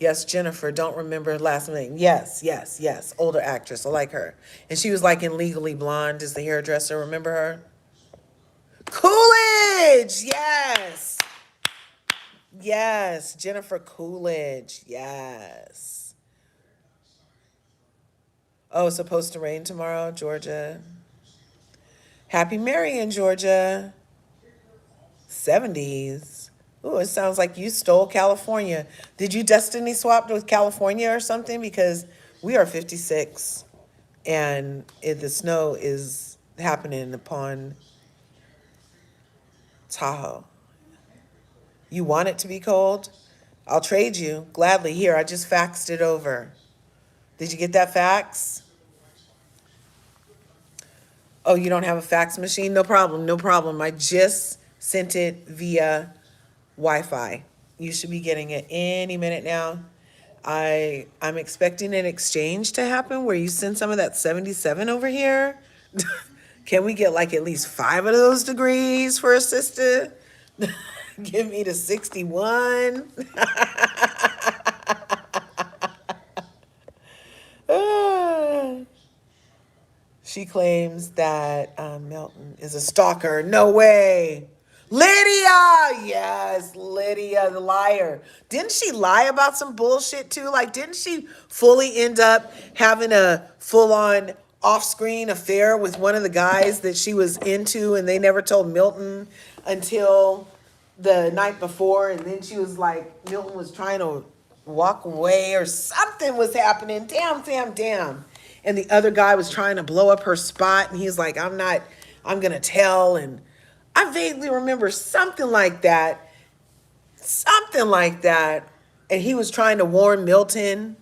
Yes, Jennifer, don't remember her last name. Yes. Older actress. I like her. And she was like in Legally Blonde as the hairdresser. Remember her? Coolidge! Yes, Jennifer Coolidge. Yes. Oh, it's supposed to rain tomorrow, Georgia. Happy Marion, Georgia. 70s. Ooh, it sounds like you stole California. Did you destiny swap with California or something? Because we are 56, and the snow is happening upon Tahoe. You want it to be cold? I'll trade you gladly. Here, I just faxed it over. Did you get that fax? Oh, you don't have a fax machine? No problem. I just sent it via Wi-Fi. You should be getting it any minute now. I'm expecting an exchange to happen where you send some of that 77 over here. Can we get like at least 5 of those degrees for a sister? Give me the 61. She claims that Milton is a stalker. No way. Lydia! Yes, Lydia, the liar. Didn't she lie about some bullshit too? Like, didn't she fully end up having a full-on off-screen affair with one of the guys that she was into, and they never told Milton until the night before, and then she was like, Milton was trying to walk away or something was happening. Damn, damn, damn. And the other guy was trying to blow up her spot, and he's like, I'm gonna tell. And I vaguely remember something like that. Something like that. And he was trying to warn Milton.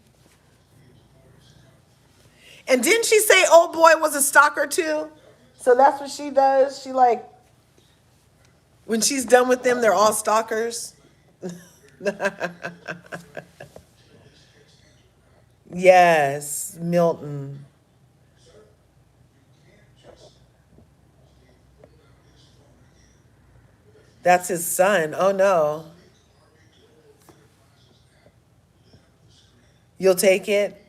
And didn't she say old boy was a stalker too? So that's what she does. She like, when she's done with them, they're all stalkers. Yes, Milton. That's his son. Oh no. You'll take it,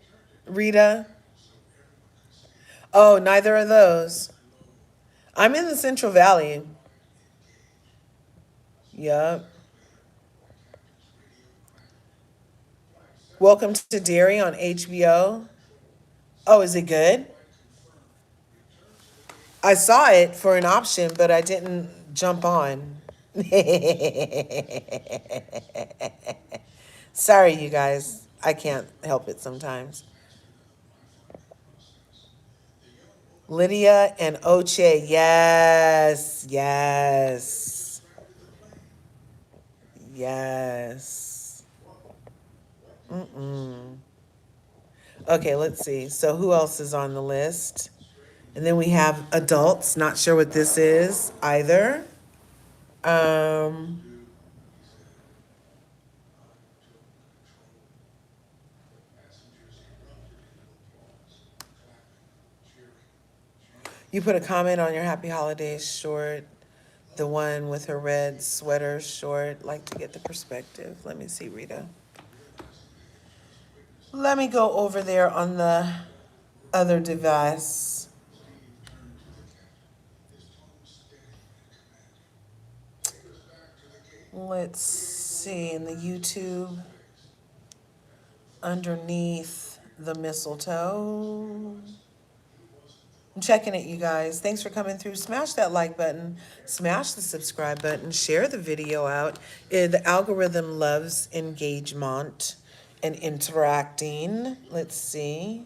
Rita? Oh, neither of those. I'm in the Central Valley. Yup. Welcome to Derry on HBO. Oh, is it good? I saw it for an option, but I didn't jump on. Sorry, you guys. I can't help it sometimes. Lydia and Oche. Yes, yes, yes. Mm-mm. Okay, let's see. So who else is on the list? And then we have adults. Not sure what this is either. Um, you put a comment on your Happy Holidays short, the one with her red sweater short. Like to get the perspective. Let me see, Rita. Let me go over there on the other device. Let's see, in the YouTube, underneath the mistletoe. I'm checking it, you guys. Thanks for coming through. Smash that like button, smash the subscribe button, share the video out. The algorithm loves engagement and interacting. Let's see.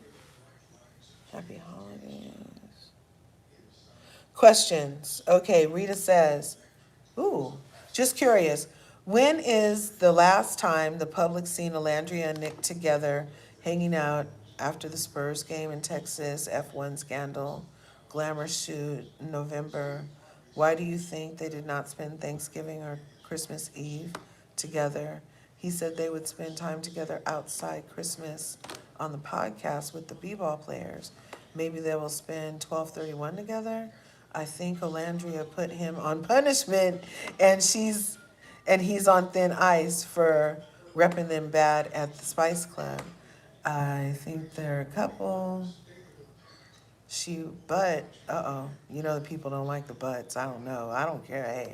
Happy holidays. Questions. Okay, Rita says, ooh, just curious. When is the last time the public seen Alandria and Nick together hanging out after the Spurs game in Texas, F1 scandal, glamour shoot, November? Why do you think they did not spend Thanksgiving or Christmas Eve together? He said they would spend time together outside Christmas on the podcast with the b-ball players. Maybe they will spend 12/31 together. I think Olandria put him on punishment, and he's on thin ice for repping them bad at the Spice Club. I think they're a couple. You know the people don't like the butts. I don't know. I don't care. Hey,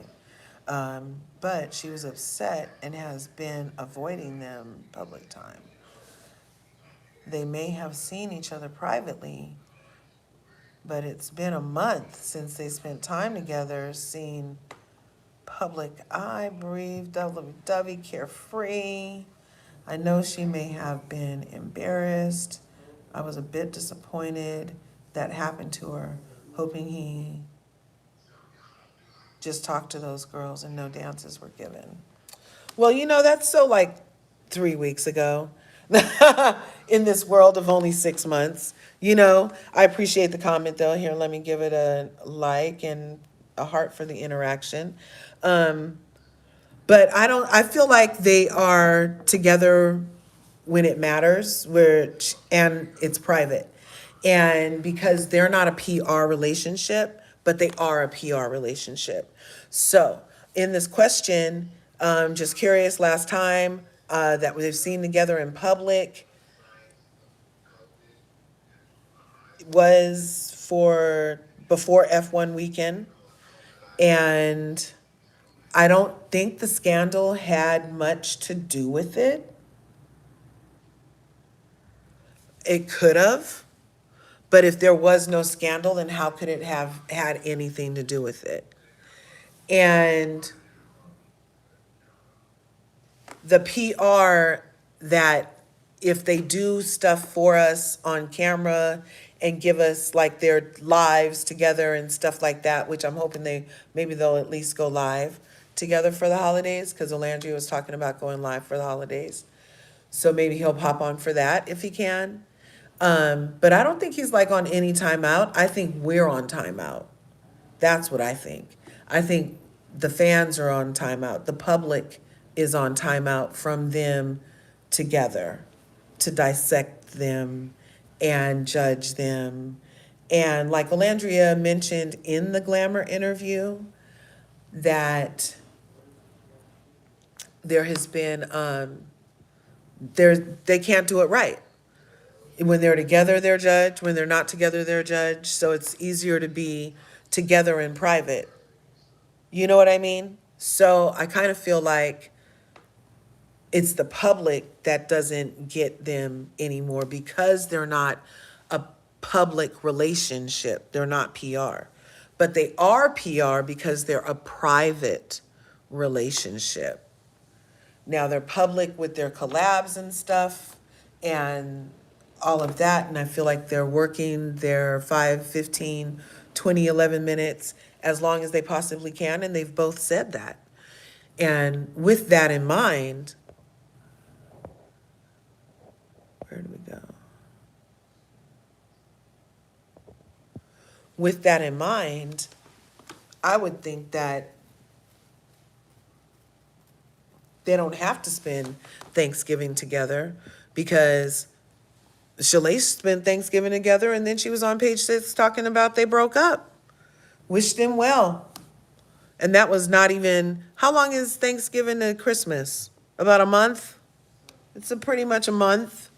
but she was upset and has been avoiding them public time. They may have seen each other privately, but it's been a month since they spent time together, seen public eye, breathed, lovey-dovey, carefree. I know she may have been embarrassed. I was a bit disappointed that happened to her, hoping he just talked to those girls and no dances were given. Well, that's so like 3 weeks ago. In this world of only 6 months. I appreciate the comment though. Here, let me give it a like and a heart for the interaction. But I feel like they are together when it matters, and it's private. And because they're not a PR relationship, but they are a PR relationship. So in this question, just curious, last time that we've seen together in public was for before F1 weekend. And I don't think the scandal had much to do with it. It could have, but if there was no scandal, then how could it have had anything to do with it? And the PR that if they do stuff for us on camera and give us like their lives together and stuff like that, which I'm hoping maybe they'll at least go live together for the holidays, because Olandria was talking about going live for the holidays. So maybe he'll pop on for that if he can. But I don't think he's like on any timeout. I think we're on timeout. That's what I think. I think the fans are on timeout. The public is on timeout from them together to dissect them and judge them. And like Olandria mentioned in the Glamour interview, that there has been they can't do it right. When they're together, they're judged. When they're not together, they're judged. So it's easier to be together in private. You know what I mean? So I kind of feel like it's the public that doesn't get them anymore because they're not a public relationship. They're not PR. But they are PR because they're a private relationship. Now they're public with their collabs and stuff and all of that. And I feel like they're working their 5, 15, 20, 11 minutes as long as they possibly can. And they've both said that. And with that in mind, where do we go? With that in mind, I would think that they don't have to spend Thanksgiving together, because Shalay spent Thanksgiving together and then she was on page 6 talking about they broke up. Wished them well. And that was not even, how long is Thanksgiving to Christmas? About a month? It's pretty much a month.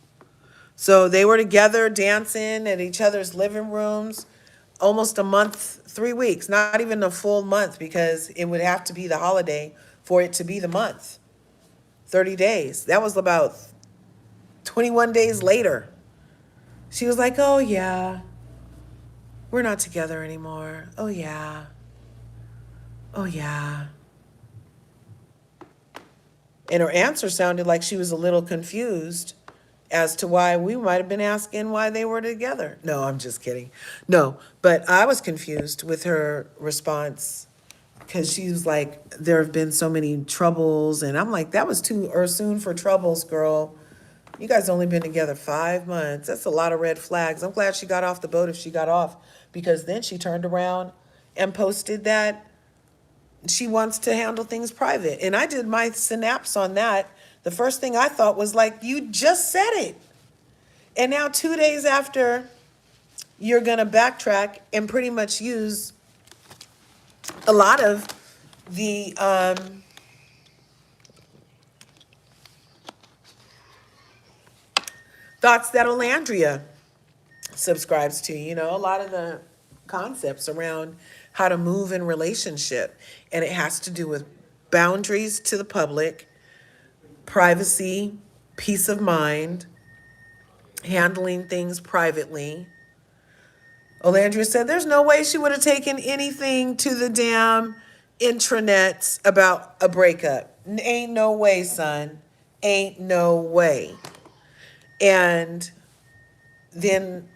So they were together dancing at each other's living rooms almost a month, 3 weeks, not even a full month, because it would have to be the holiday for it to be the month. 30 days. That was about 21 days later. She was like, oh yeah, we're not together anymore. Oh yeah. Oh yeah. And her answer sounded like she was a little confused as to why we might have been asking why they were together. No, I'm just kidding. No, but I was confused with her response, because she was like, there have been so many troubles. And I'm like, that was too soon for troubles, girl. You guys only been together 5 months. That's a lot of red flags. I'm glad she got off the boat if she got off, because then she turned around and posted that she wants to handle things private. And I did my synapse on that. The first thing I thought was like, you just said it. And now 2 days after, you're going to backtrack and pretty much use a lot of the thoughts that Olandria subscribes to, a lot of the concepts around how to move in relationship. And it has to do with boundaries to the public, privacy, peace of mind, handling things privately. Olandria said there's no way she would have taken anything to the damn intranets about a breakup. Ain't no way, son. Ain't no way. And then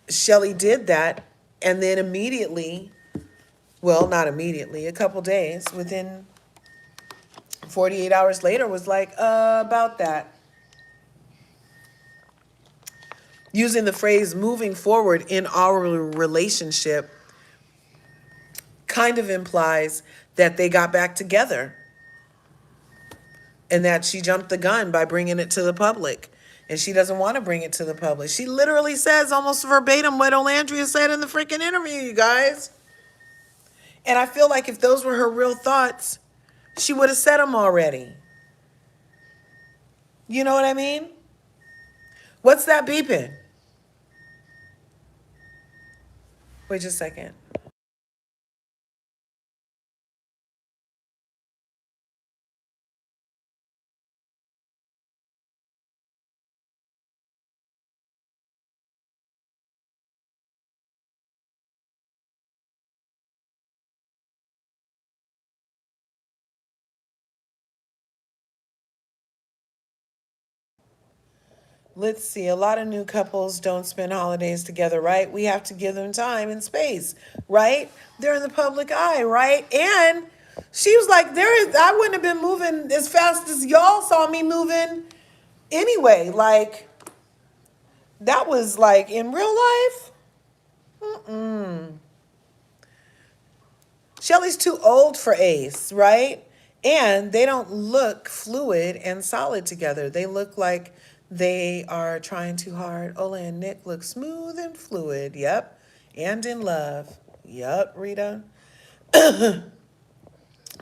Shelly did that, and then immediately, well, not immediately, a couple days, within 48 hours later, was like, about that. Using the phrase moving forward in our relationship kind of implies that they got back together and that she jumped the gun by bringing it to the public. And she doesn't want to bring it to the public. She literally says almost verbatim what Olandria said in the freaking interview, you guys. And I feel like if those were her real thoughts, she would have said them already. You know what I mean? What's that beeping? Wait just a second. Let's see. A lot of new couples don't spend holidays together, right? We have to give them time and space, right? They're in the public eye, right? And she was like, I wouldn't have been moving as fast as y'all saw me moving anyway. Like, that was like in real life. Mm-mm. Shelly's too old for Ace, right? And they don't look fluid and solid together. They look like they are trying too hard. Ola and Nick look smooth and fluid. Yep. And in love. Yep, Rita.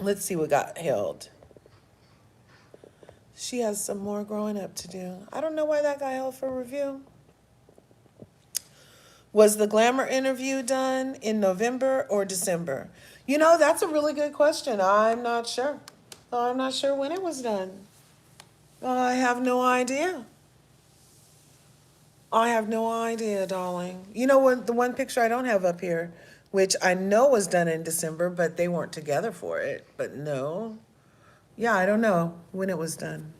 Let's see what got held. She has some more growing up to do. I don't know why that got held for review. Was the Glamour interview done in November or December? You know, that's a really good question. I'm not sure. I'm not sure when it was done. I have no idea. I have no idea, darling. You know what? The one picture I don't have up here, which I know was done in December, but they weren't together for it. But no. Yeah, I don't know when it was done.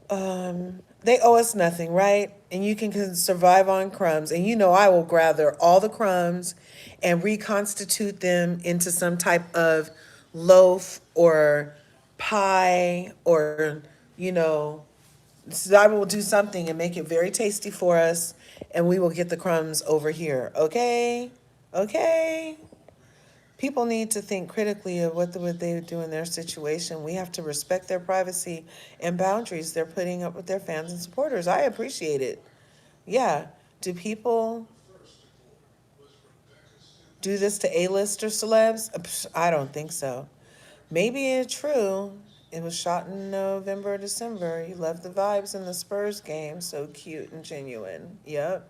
They owe us nothing, right? And you can survive on crumbs. And you know I will gather all the crumbs and reconstitute them into some type of loaf or pie or, you know, so I will do something and make it very tasty for us, and we will get the crumbs over here. Okay? Okay? People need to think critically of what they do in their situation. We have to respect their privacy and boundaries they're putting up with their fans and supporters. I appreciate it. Yeah. Do people do this to A-lister celebs? I don't think so. Maybe it's true. It was shot in November or December. He loved the vibes in the Spurs game. So cute and genuine. Yep.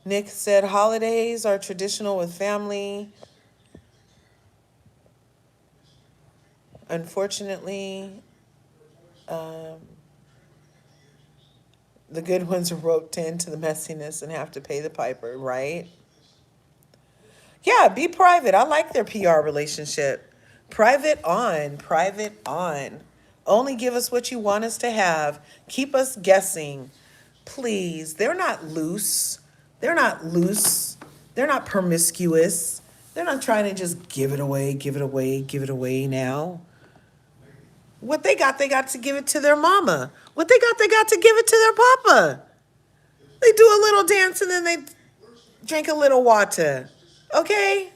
Nick said holidays are traditional with family. Unfortunately, the good ones are roped into the messiness and have to pay the piper, right? Yeah, be private. I like their PR relationship. Private on, private on. Only give us what you want us to have. Keep us guessing. Please. They're not loose. They're not loose. They're not promiscuous. They're not trying to just give it away, give it away, give it away now. What they got to give it to their mama. What they got to give it to their papa. They do a little dance and then they drink a little water. Okay?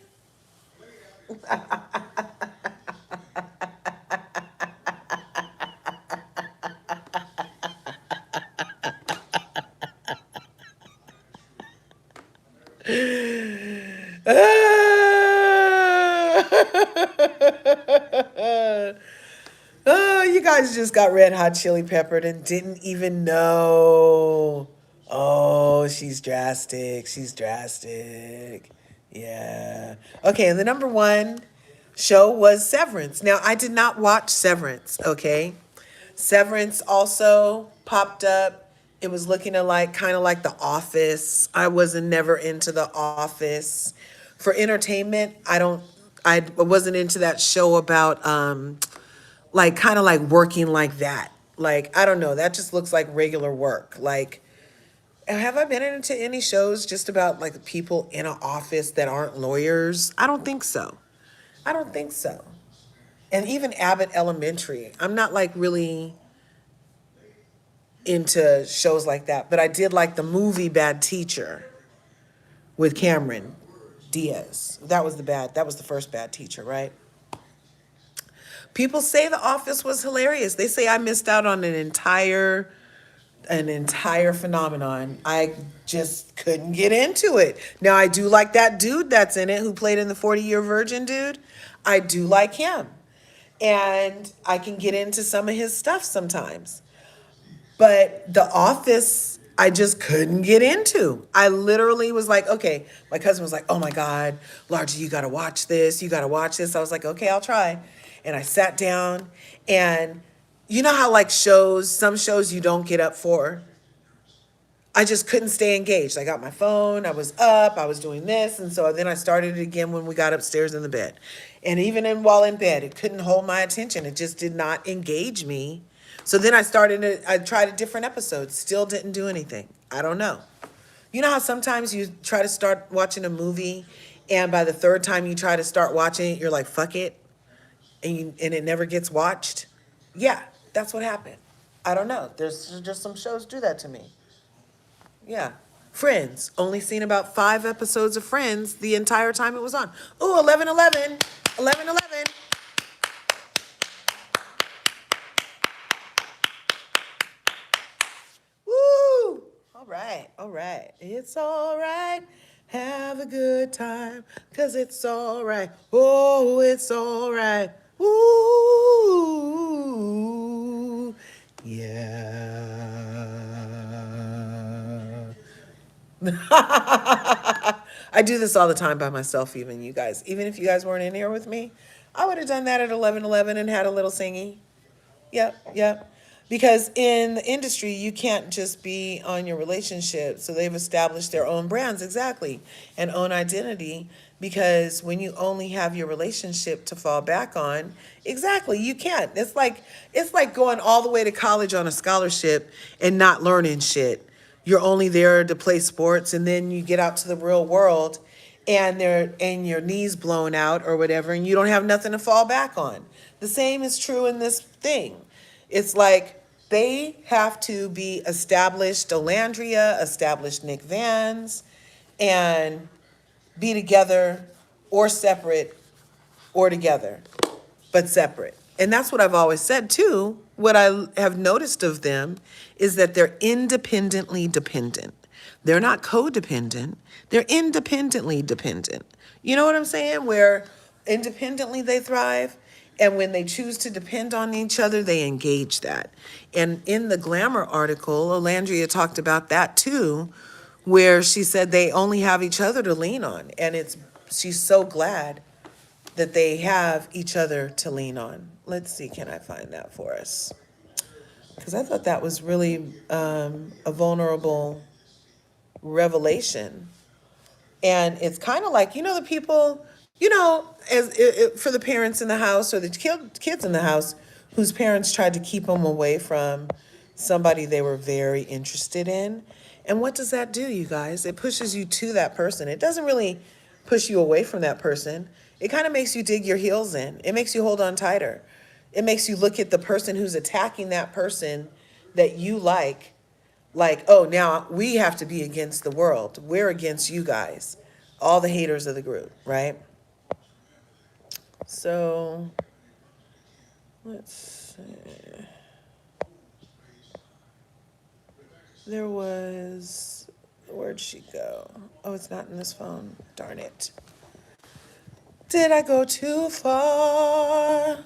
Oh, you guys just got red hot chili peppered and didn't even know. Oh, she's drastic. She's drastic. Yeah. Okay, and the number one show was Severance. Now, I did not watch Severance, okay? Severance also popped up. It was looking at like kind of like The Office. I wasn't never into The Office. For entertainment, I wasn't into that show about like kind of like working like that. Like, I don't know, that just looks like regular work. Like, have I been into any shows just about like people in an office that aren't lawyers? I don't think so. I don't think so. And even Abbott Elementary, I'm not like really into shows like that, but I did like the movie Bad Teacher with Cameron Diaz. That was the first Bad Teacher, right? People say The Office was hilarious. They say I missed out on an entire phenomenon. I just couldn't get into it. Now, I do like that dude that's in it who played in the 40-Year Virgin dude. I do like him. And I can get into some of his stuff sometimes. But The Office, I just couldn't get into. I literally was like, okay, my cousin was like, oh my God, Largie, you gotta watch this. You gotta watch this. I was like, okay, I'll try. And I sat down, and you know how like some shows you don't get up for? I just couldn't stay engaged. I got my phone, I was up, I was doing this. And so then I started it again when we got upstairs in the bed. And even while in bed, it couldn't hold my attention. It just did not engage me So then I tried a different episode, still didn't do anything. I don't know. You know how sometimes you try to start watching a movie and by the third time you try to start watching it, you're like, fuck it, and it never gets watched? Yeah, that's what happened. I don't know. There's just some shows do that to me. Yeah. Friends. Only seen about 5 episodes of Friends the entire time it was on. Ooh, 11/11. 11/11. Woo! All right, all right. It's all right. Have a good time, 'cause it's all right. Oh, it's all right. Ooh, yeah. I do this all the time by myself, even you guys. Even if you guys weren't in here with me, I would have done that at 11/11 and had a little singy. Yep, yep. Because in the industry, you can't just be on your relationship. So they've established their own brands, exactly, and own identity. Because when you only have your relationship to fall back on, exactly, you can't. It's like going all the way to college on a scholarship and not learning shit. You're only there to play sports, and then you get out to the real world, and your knees blown out or whatever, and you don't have nothing to fall back on. The same is true in this thing. It's like they have to be established Olandria, established Nick Vans, and be together or separate or together, but separate. And that's what I've always said too. What I have noticed of them is that they're independently dependent. They're not codependent, they're independently dependent. You know what I'm saying? Where independently they thrive, and when they choose to depend on each other, they engage that. And in the Glamour article, Olandria talked about that too, where she said they only have each other to lean on. And she's so glad that they have each other to lean on. Let's see, can I find that for us? Because I thought that was really a vulnerable revelation. And it's kind of like, the people, for the parents in the house or the kids in the house whose parents tried to keep them away from somebody they were very interested in. And what does that do, you guys? It pushes you to that person. It doesn't really push you away from that person. It kind of makes you dig your heels in. It makes you hold on tighter. It makes you look at the person who's attacking that person that you like, oh, now we have to be against the world. We're against you guys, all the haters of the group, right? So let's see. There was, where'd she go? Oh, it's not in this phone. Darn it. Did I go too far?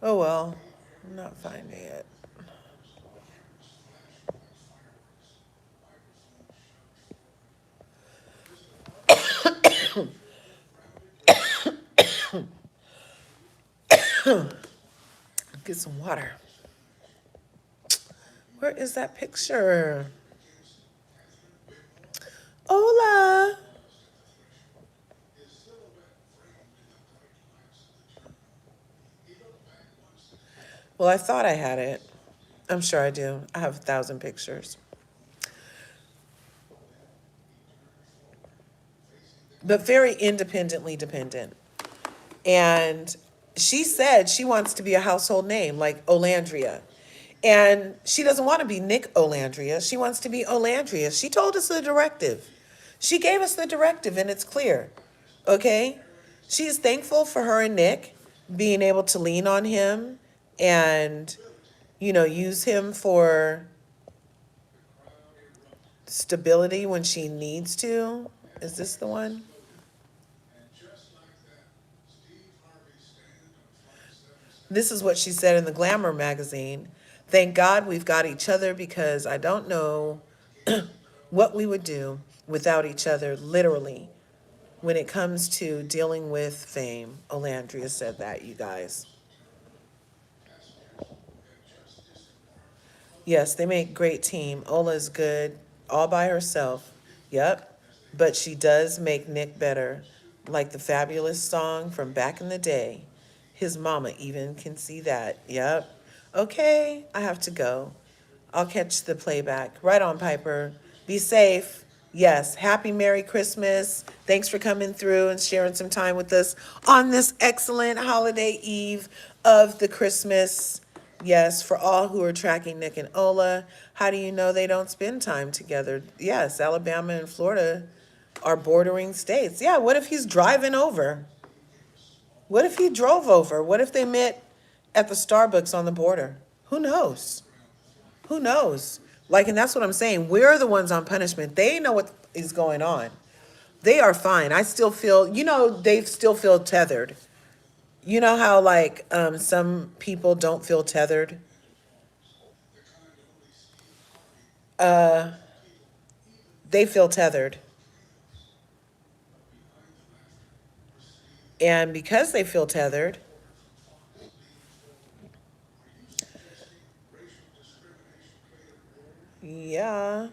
Oh well, I'm not finding it. Get some water. Where is that picture? Hola. Well, I thought I had it. I'm sure I do. I have 1,000 pictures. But very independently dependent. And she said she wants to be a household name like Olandria. And she doesn't want to be Nick Olandria. She wants to be Olandria. She told us the directive. She gave us the directive, and it's clear. Okay? She's thankful for her and Nick being able to lean on him and, use him for stability when she needs to. Is this the one? This is what she said in the Glamour magazine. Thank God we've got each other, because I don't know what we would do without each other, literally, when it comes to dealing with fame. Olandria said that, you guys. Yes, they make great team. Ola's good all by herself. Yep. But she does make Nick better. Like the fabulous song from back in the day. His mama even can see that. Yep. Okay, I have to go. I'll catch the playback. Right on, Piper. Be safe. Yes, happy Merry Christmas. Thanks for coming through and sharing some time with us on this excellent holiday eve of the Christmas. Yes, for all who are tracking Nick and Ola, how do you know they don't spend time together? Yes, Alabama and Florida are bordering states. Yeah, what if he's driving over? What if he drove over? What if they met at the Starbucks on the border? Who knows? Who knows? Like, and that's what I'm saying. We're the ones on punishment. They know what is going on. They are fine. I still feel, they still feel tethered. You know how, like, some people don't feel tethered? They feel tethered. And because they feel tethered, yeah,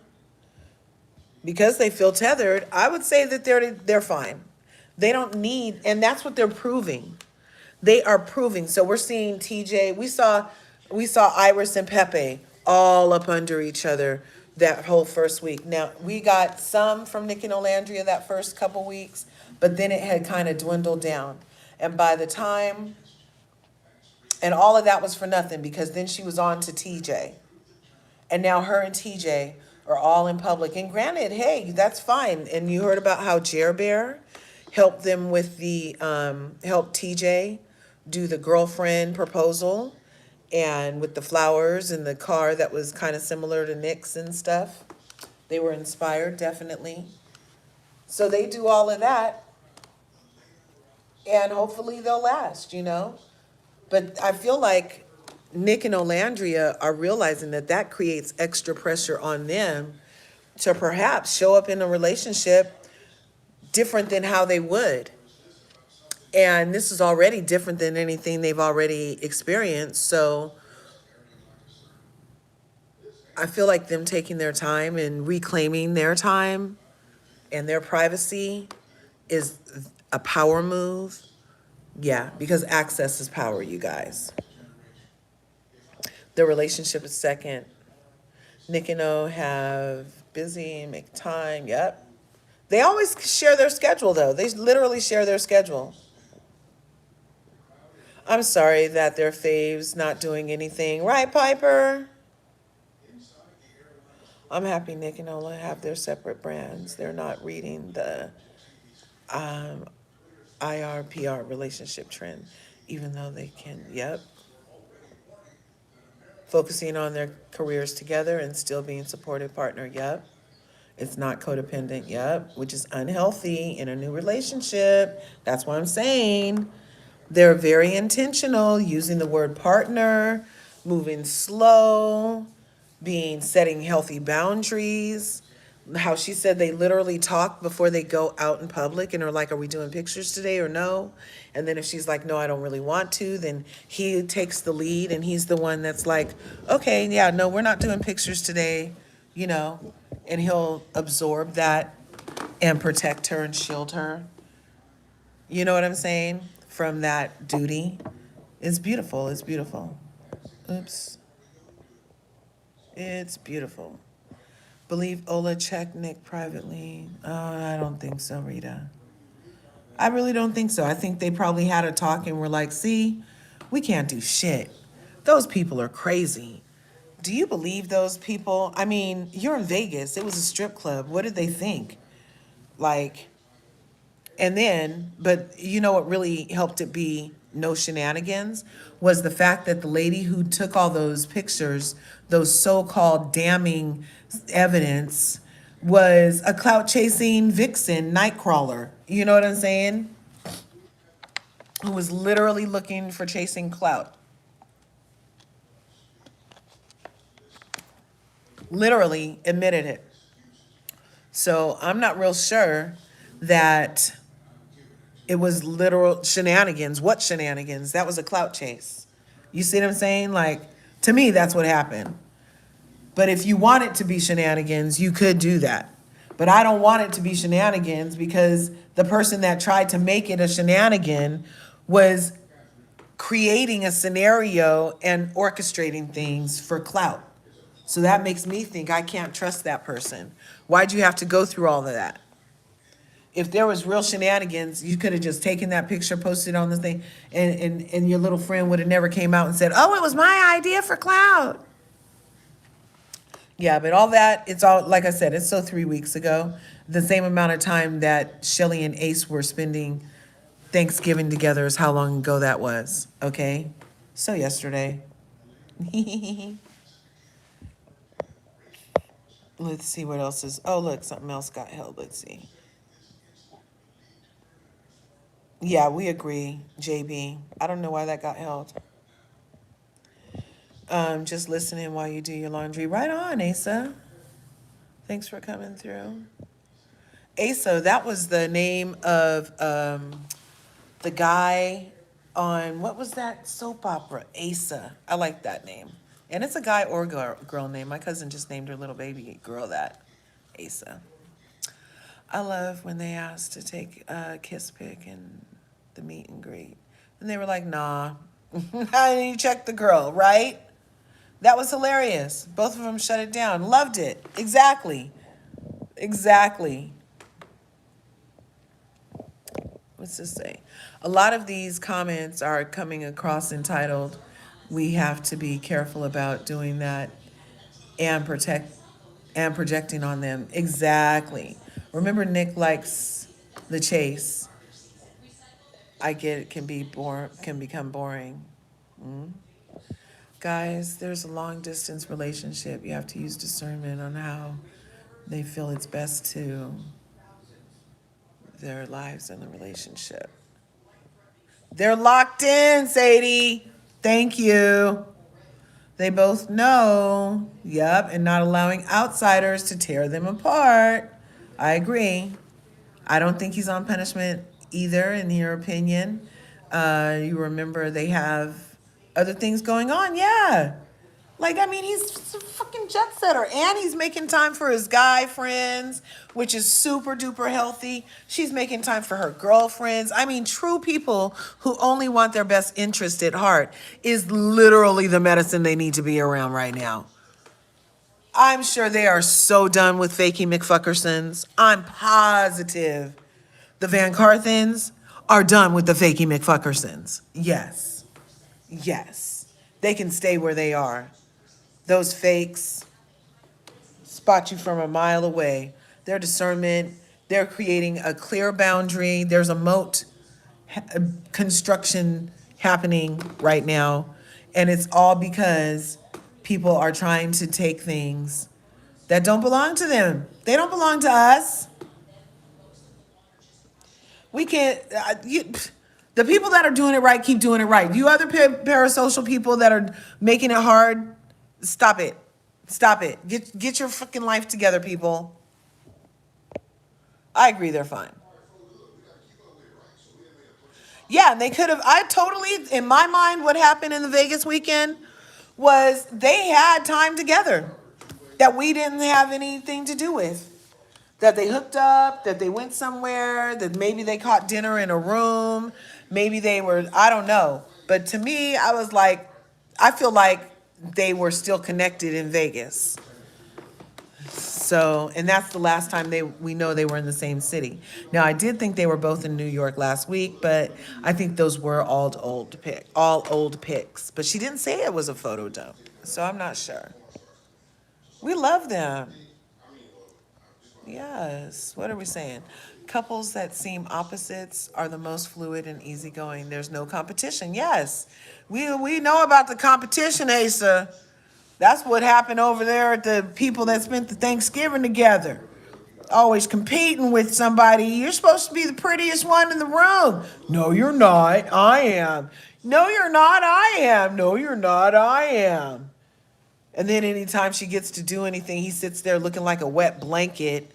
because they feel tethered, I would say that they're fine. They don't need, and that's what they're proving. They are proving. So we're seeing TJ. We saw Iris and Pepe all up under each other that whole first week. Now we got some from Nick and Olandria that first couple weeks, but then it had kind of dwindled down. And by the time, and all of that was for nothing because then she was on to TJ. And now her and TJ are all in public. And granted, hey, that's fine. And you heard about how Jer Bear helped them with helped TJ do the girlfriend proposal and with the flowers and the car that was kind of similar to Nick's and stuff. They were inspired, definitely. So they do all of that and hopefully they'll last. But I feel like Nick and Olandria are realizing that that creates extra pressure on them to perhaps show up in a relationship different than how they would. And this is already different than anything they've already experienced. So I feel like them taking their time and reclaiming their time and their privacy is a power move. Yeah, because access is power, you guys. The relationship is second. Nick and O have busy, make time. Yep. They always share their schedule, though. They literally share their schedule. I'm sorry that their faves not doing anything. Right, Piper? I'm happy Nick and Ola have their separate brands. They're not reading the IRPR relationship trend, even though they can, yep. Focusing on their careers together and still being supportive partner, yep. It's not codependent, yep, which is unhealthy in a new relationship. That's what I'm saying. They're very intentional, using the word partner, moving slow, setting healthy boundaries. How she said they literally talk before they go out in public and are like, are we doing pictures today or no? And then if she's like, no, I don't really want to, then he takes the lead and he's the one that's like, okay, yeah, no, we're not doing pictures today, and he'll absorb that and protect her and shield her. You know what I'm saying? From that duty. It's beautiful. It's beautiful. Oops. It's beautiful. Believe Ola checked Nick privately. I don't think so, Rita. I really don't think so. I think they probably had a talk and were like, see, we can't do shit. Those people are crazy. Do you believe those people? I mean, you're in Vegas. It was a strip club. What did they think? Like, and then, but you know what really helped it be no shenanigans was the fact that the lady who took all those pictures, those so-called damning evidence, was a clout chasing vixen, nightcrawler. You know what I'm saying? Who was literally looking for chasing clout. Literally admitted it. So I'm not real sure that it was literal shenanigans. What shenanigans? That was a clout chase. You see what I'm saying? Like, to me, that's what happened. But if you want it to be shenanigans, you could do that. But I don't want it to be shenanigans because the person that tried to make it a shenanigan was creating a scenario and orchestrating things for clout. So that makes me think I can't trust that person. Why'd you have to go through all of that? If there was real shenanigans, you could have just taken that picture, posted on the thing, and your little friend would have never came out and said, oh, it was my idea for clout. Yeah, but all that, it's all, like I said, it's so 3 weeks ago. The same amount of time that Shelly and Ace were spending Thanksgiving together is how long ago that was, okay? So yesterday. Let's see what else is, oh, look, something else got held, let's see. Yeah, we agree, JB. I don't know why that got held. Just listening while you do your laundry. Right on, Asa. Thanks for coming through. Asa, that was the name of the guy on, what was that soap opera? Asa. I like that name. And it's a guy or girl name. My cousin just named her little baby girl that. Asa. I love when they asked to take a kiss pic and the meet and greet. And they were like, nah. I didn't check the girl, right? That was hilarious. Both of them shut it down. Loved it. Exactly. Exactly. What's this say? A lot of these comments are coming across entitled, we have to be careful about doing that and projecting on them. Exactly. Remember, Nick likes the chase. I get it can become boring. Guys, there's a long distance relationship. You have to use discernment on how they feel it's best to their lives in the relationship. They're locked in, Sadie. Thank you. They both know. Yep, and not allowing outsiders to tear them apart. I agree. I don't think he's on punishment either, in your opinion. You remember they have other things going on. Yeah. Like, I mean, he's a fucking jet setter. And he's making time for his guy friends, which is super duper healthy. She's making time for her girlfriends. I mean, true people who only want their best interest at heart is literally the medicine they need to be around right now. I'm sure they are so done with fakey McFuckersons. I'm positive the VanCarthens are done with the fakey McFuckersons. Yes. Yes. They can stay where they are. Those fakes spot you from a mile away. Their discernment, they're creating a clear boundary. There's a moat construction happening right now. And it's all because people are trying to take things that don't belong to them. They don't belong to us. We can't, the people that are doing it right, keep doing it right. You other parasocial people that are making it hard, stop it. Stop it. Get your fucking life together, people. I agree, they're fine. Yeah, and they could have, I totally, in my mind, what happened in the Vegas weekend was they had time together that we didn't have anything to do with. That they hooked up, that they went somewhere, that maybe they caught dinner in a room, maybe they were, I don't know. But to me, I was like, I feel like they were still connected in Vegas. So, and that's the last time we know they were in the same city. Now, I did think they were both in New York last week, but I think those were all old pics. But she didn't say it was a photo dump, so I'm not sure. We love them. Yes. What are we saying? Couples that seem opposites are the most fluid and easygoing. There's no competition. Yes. We know about the competition, Asa. That's what happened over there at the people that spent the Thanksgiving together. Always competing with somebody. You're supposed to be the prettiest one in the room. No, you're not. I am. No, you're not. I am. No, you're not. I am. And then anytime she gets to do anything, he sits there looking like a wet blanket.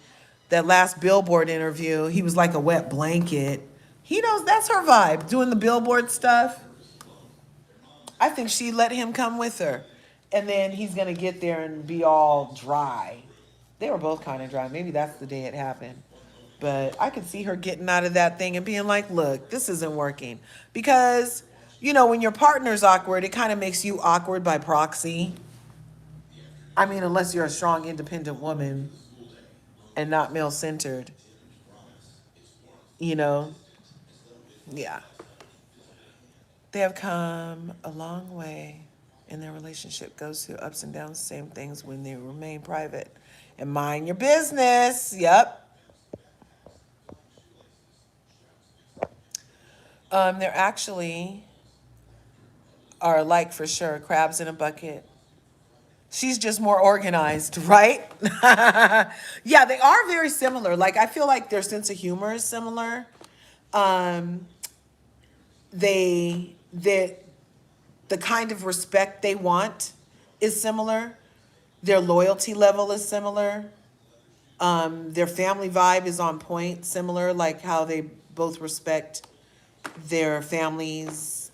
That last Billboard interview, he was like a wet blanket. He knows that's her vibe, doing the Billboard stuff. I think she let him come with her. And then he's going to get there and be all dry. They were both kind of dry. Maybe that's the day it happened. But I could see her getting out of that thing and being like, look, this isn't working. Because, you know, when your partner's awkward, it kind of makes you awkward by proxy. I mean, unless you're a strong, independent woman and not male centered, you know? Yeah. They have come a long way in their relationship, goes through ups and downs, same things when they remain private. And mind your business. Yep. They're actually are alike for sure. Crabs in a bucket. She's just more organized, right? Yeah, they are very similar. Like I feel like their sense of humor is similar. Um, they the kind of respect they want is similar. Their loyalty level is similar. Their family vibe is on point, similar, like how they both respect their families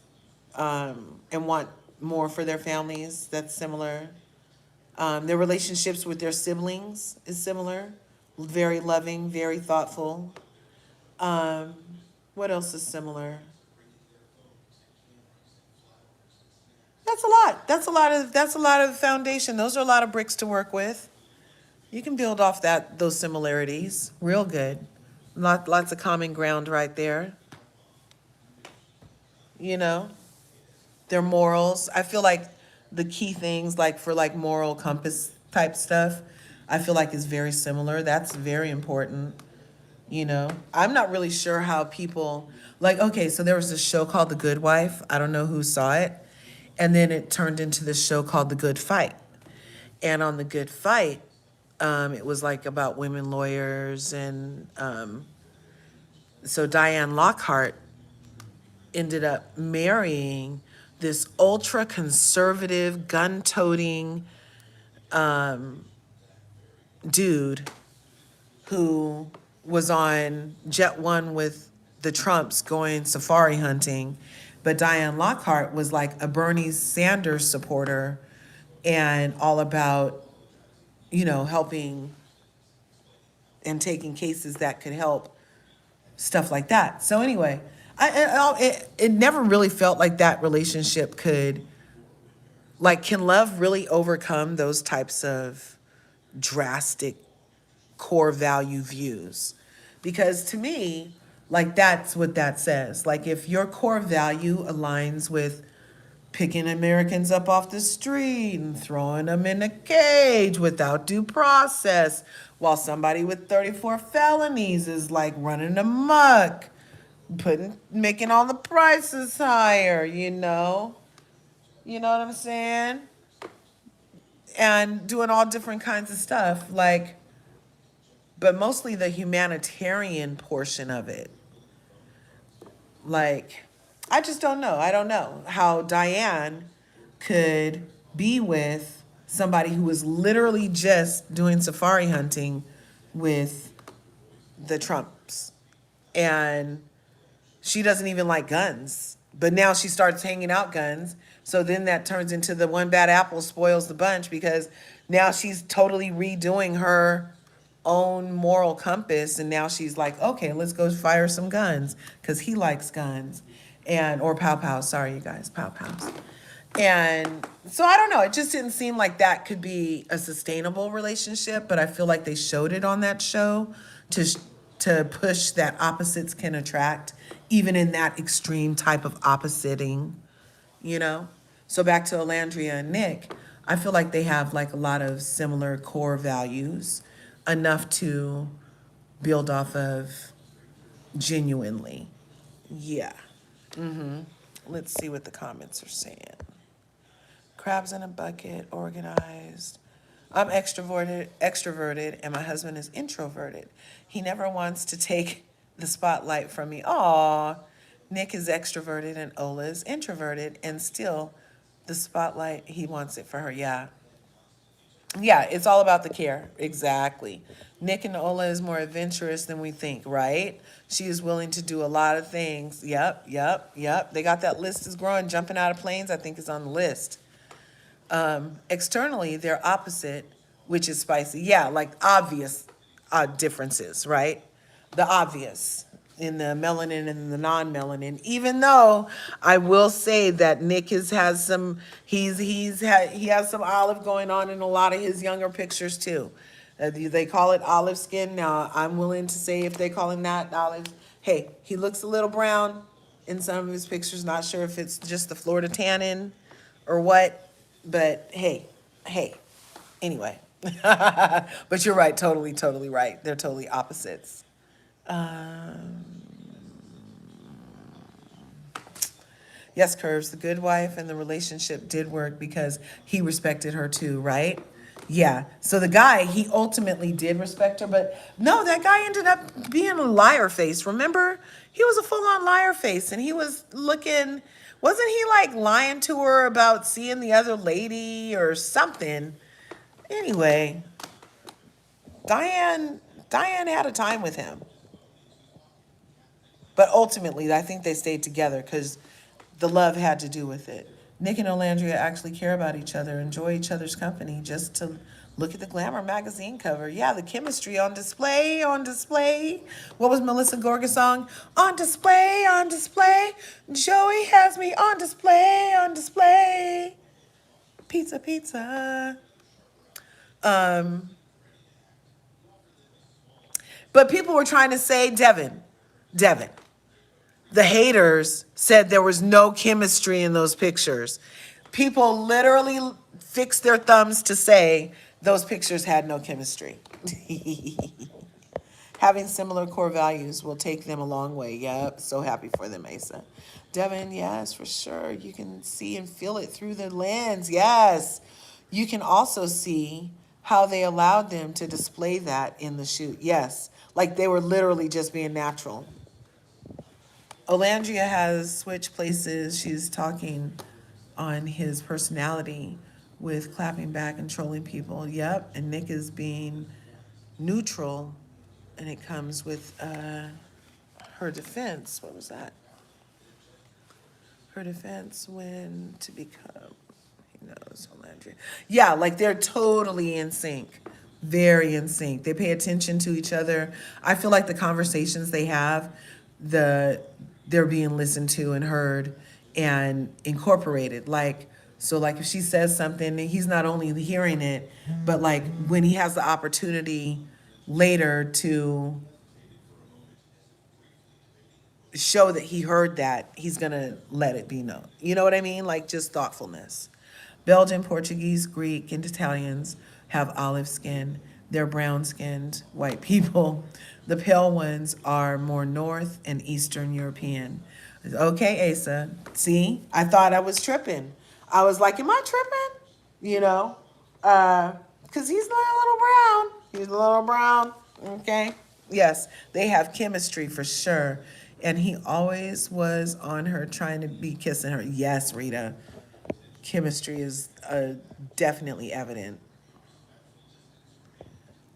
and want more for their families. That's similar. Their relationships with their siblings is similar. Very loving, very thoughtful. Um, what else is similar? That's a lot. That's a lot of foundation. Those are a lot of bricks to work with. You can build off those similarities real good. Lots of common ground right there. You know, their morals. I feel like the key things, like for like moral compass type stuff, I feel like is very similar. That's very important. You know, I'm not really sure how people like. Okay, so there was this show called The Good Wife. I don't know who saw it, and then it turned into this show called The Good Fight. And on The Good Fight, it was like about women lawyers, and so Diane Lockhart ended up marrying this ultra conservative, gun toting dude who was on Jet One with the Trumps going safari hunting. But Diane Lockhart was like a Bernie Sanders supporter and all about, you know, helping and taking cases that could help, stuff like that. So anyway, it never really felt like that relationship could, like, can love really overcome those types of drastic core value views? Because to me, like, that's what that says. Like, if your core value aligns with picking Americans up off the street and throwing them in a cage without due process, while somebody with 34 felonies is like running amok, making all the prices higher, you know? You know what I'm saying? And doing all different kinds of stuff, like, but mostly the humanitarian portion of it. Like, I just don't know. I don't know how Diane could be with somebody who was literally just doing safari hunting with the Trumps. And she doesn't even like guns. But now she starts hanging out guns. So then that turns into the one bad apple spoils the bunch, because now she's totally redoing her own moral compass, and now she's like, okay, let's go fire some guns because he likes guns. And or pow pow, sorry you guys, pow pows. And so I don't know, it just didn't seem like that could be a sustainable relationship, but I feel like they showed it on that show to to push that opposites can attract, even in that extreme type of oppositing, you know? So back to Alandria and Nick, I feel like they have like a lot of similar core values, enough to build off of genuinely. Yeah. Let's see what the comments are saying. Crabs in a bucket, organized. I'm extroverted, and my husband is introverted. He never wants to take the spotlight from me. Aw, Nick is extroverted and Ola is introverted, and still the spotlight, he wants it for her. Yeah. Yeah, it's all about the care. Exactly. Nick and Ola is more adventurous than we think, right? She is willing to do a lot of things. Yep. They got that list is growing. Jumping out of planes, I think, is on the list. Externally, they're opposite, which is spicy. Yeah, like obvious differences, right? The obvious in the melanin and the non-melanin. Even though I will say that Nick has some, he has some olive going on in a lot of his younger pictures too. They call it olive skin. Now I'm willing to say if they call him that olive, hey, he looks a little brown in some of his pictures. Not sure if it's just the Florida tannin or what, but hey, anyway. But you're right, totally right. They're totally opposites. Um, yes, Curves, the good wife and the relationship did work because he respected her too, right? Yeah. So the guy, he ultimately did respect her, but no, that guy ended up being a liar face. Remember? He was a full on liar face and he was looking, wasn't he like lying to her about seeing the other lady or something? Anyway, Diane had a time with him. But ultimately, I think they stayed together because the love had to do with it. Nick and Olandria actually care about each other, enjoy each other's company, just to look at the Glamour magazine cover. Yeah, the chemistry on display, on display. What was Melissa Gorga's song? On display, on display. Joey has me on display, on display. Pizza, pizza. But people were trying to say, Devin, the haters said there was no chemistry in those pictures. People literally fixed their thumbs to say those pictures had no chemistry. Having similar core values will take them a long way. Yep, so happy for them, Asa. Devin, yes, for sure. You can see and feel it through the lens. Yes. You can also see how they allowed them to display that in the shoot. Yes. Like they were literally just being natural. Olandria has switched places. She's talking on his personality with clapping back and trolling people. Yep. And Nick is being neutral, and it comes with her defense. What was that? Her defense when to become, he knows, Olandria. Yeah, like they're totally in sync. Very in sync. They pay attention to each other. I feel like the conversations they have, they're being listened to and heard and incorporated. Like, so like if she says something, he's not only hearing it, but like when he has the opportunity later to show that he heard that, he's gonna let it be known. You know what I mean? Like just thoughtfulness. Belgian, Portuguese, Greek, and Italians have olive skin. They're brown-skinned white people. The pale ones are more North and Eastern European. Okay, Asa. See, I thought I was tripping. I was like, am I tripping? You know, because he's a little brown. He's a little brown. Okay. Yes, they have chemistry for sure. And he always was on her trying to be kissing her. Yes, Rita. Chemistry is definitely evident.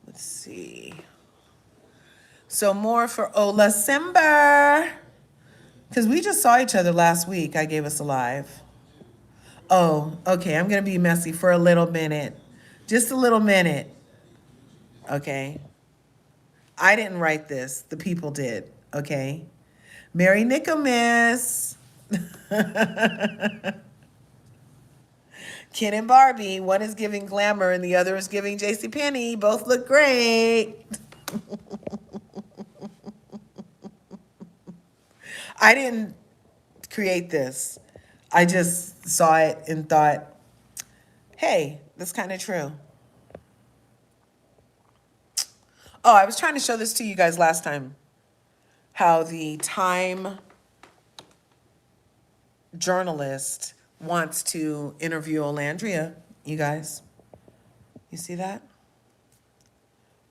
Let's see. So more for Olacember. Because we just saw each other last week. I gave us a live. Oh, okay. I'm going to be messy for a little minute. Just a little minute. Okay. I didn't write this. The people did. Okay. Merry Nicomas. Ken and Barbie. One is giving glamour and the other is giving JCPenney. Both look great. I didn't create this. I just saw it and thought, hey, that's kind of true. Oh, I was trying to show this to you guys last time. How the Time journalist wants to interview Olandria, you guys. You see that?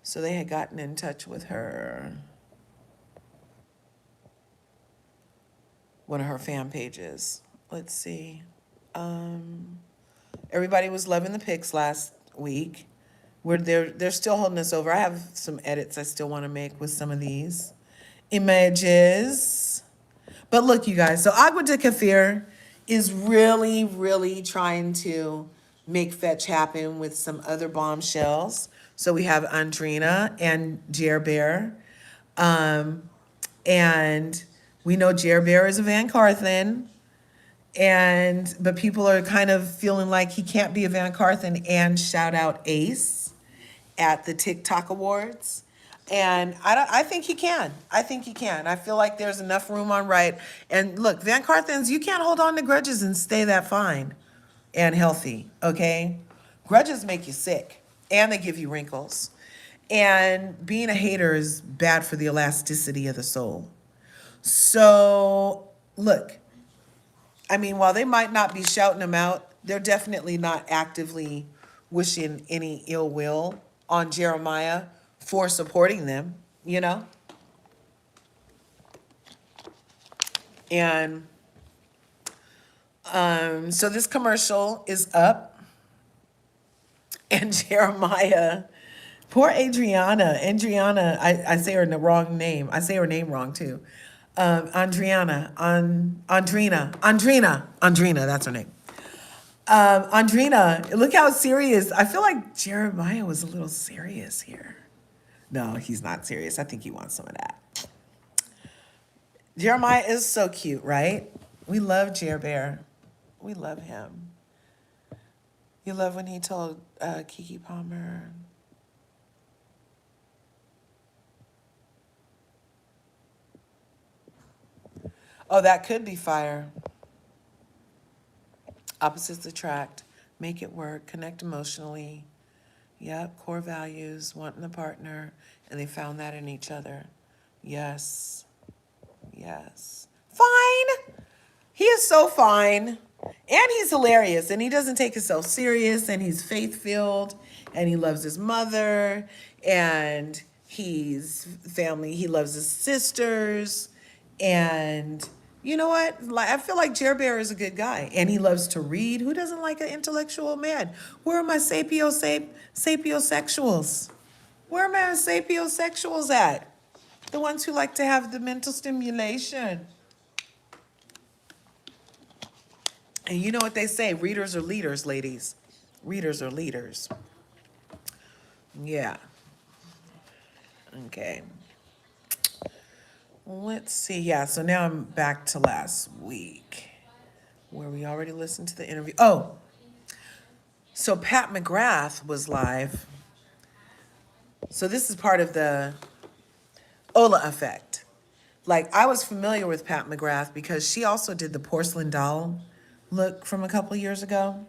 So they had gotten in touch with her. One of her fan pages. Let's see. Everybody was loving the pics last week. They're still holding us over. I have some edits I still want to make with some of these images. But look, you guys, so Agua de Kefir is really, really trying to make fetch happen with some other bombshells. So we have Andrina and Jer Bear. And we know Jer Bear is a VanCarthen. But people are kind of feeling like he can't be a VanCarthen and shout out Ace at the TikTok Awards. And I think he can. I think he can. I feel like there's enough room on right. And look, VanCarthens, you can't hold on to grudges and stay that fine and healthy, okay? Grudges make you sick and they give you wrinkles. And being a hater is bad for the elasticity of the soul. So, look, I mean, while they might not be shouting them out, they're definitely not actively wishing any ill will on Jeremiah for supporting them, you know? And so this commercial is up, and Jeremiah, poor Adriana, I say her the wrong name. I say her name wrong too. Andrina, that's her name. Andrina, look how serious. I feel like Jeremiah was a little serious here. No, he's not serious. I think he wants some of that. Jeremiah is so cute, right? We love Jer Bear. We love him. You love when he told Keke Palmer. Oh, that could be fire. Opposites attract. Make it work. Connect emotionally. Yep, core values, wanting a partner, and they found that in each other. Yes. Yes. Fine. He is so fine. And he's hilarious, and he doesn't take himself serious, and he's faith-filled, and he loves his mother, and he's family. He loves his sisters, and you know what? I feel like Jer Bear is a good guy, and he loves to read. Who doesn't like an intellectual man? Where are my sapiosexuals? Where are my sapiosexuals at? The ones who like to have the mental stimulation. And you know what they say, readers are leaders, ladies. Readers are leaders. Yeah. Okay. Let's see. Yeah, so now I'm back to last week where we already listened to the interview. Oh, so Pat McGrath was live. So this is part of the Ola effect. Like, I was familiar with Pat McGrath because she also did the porcelain doll look from a couple years ago.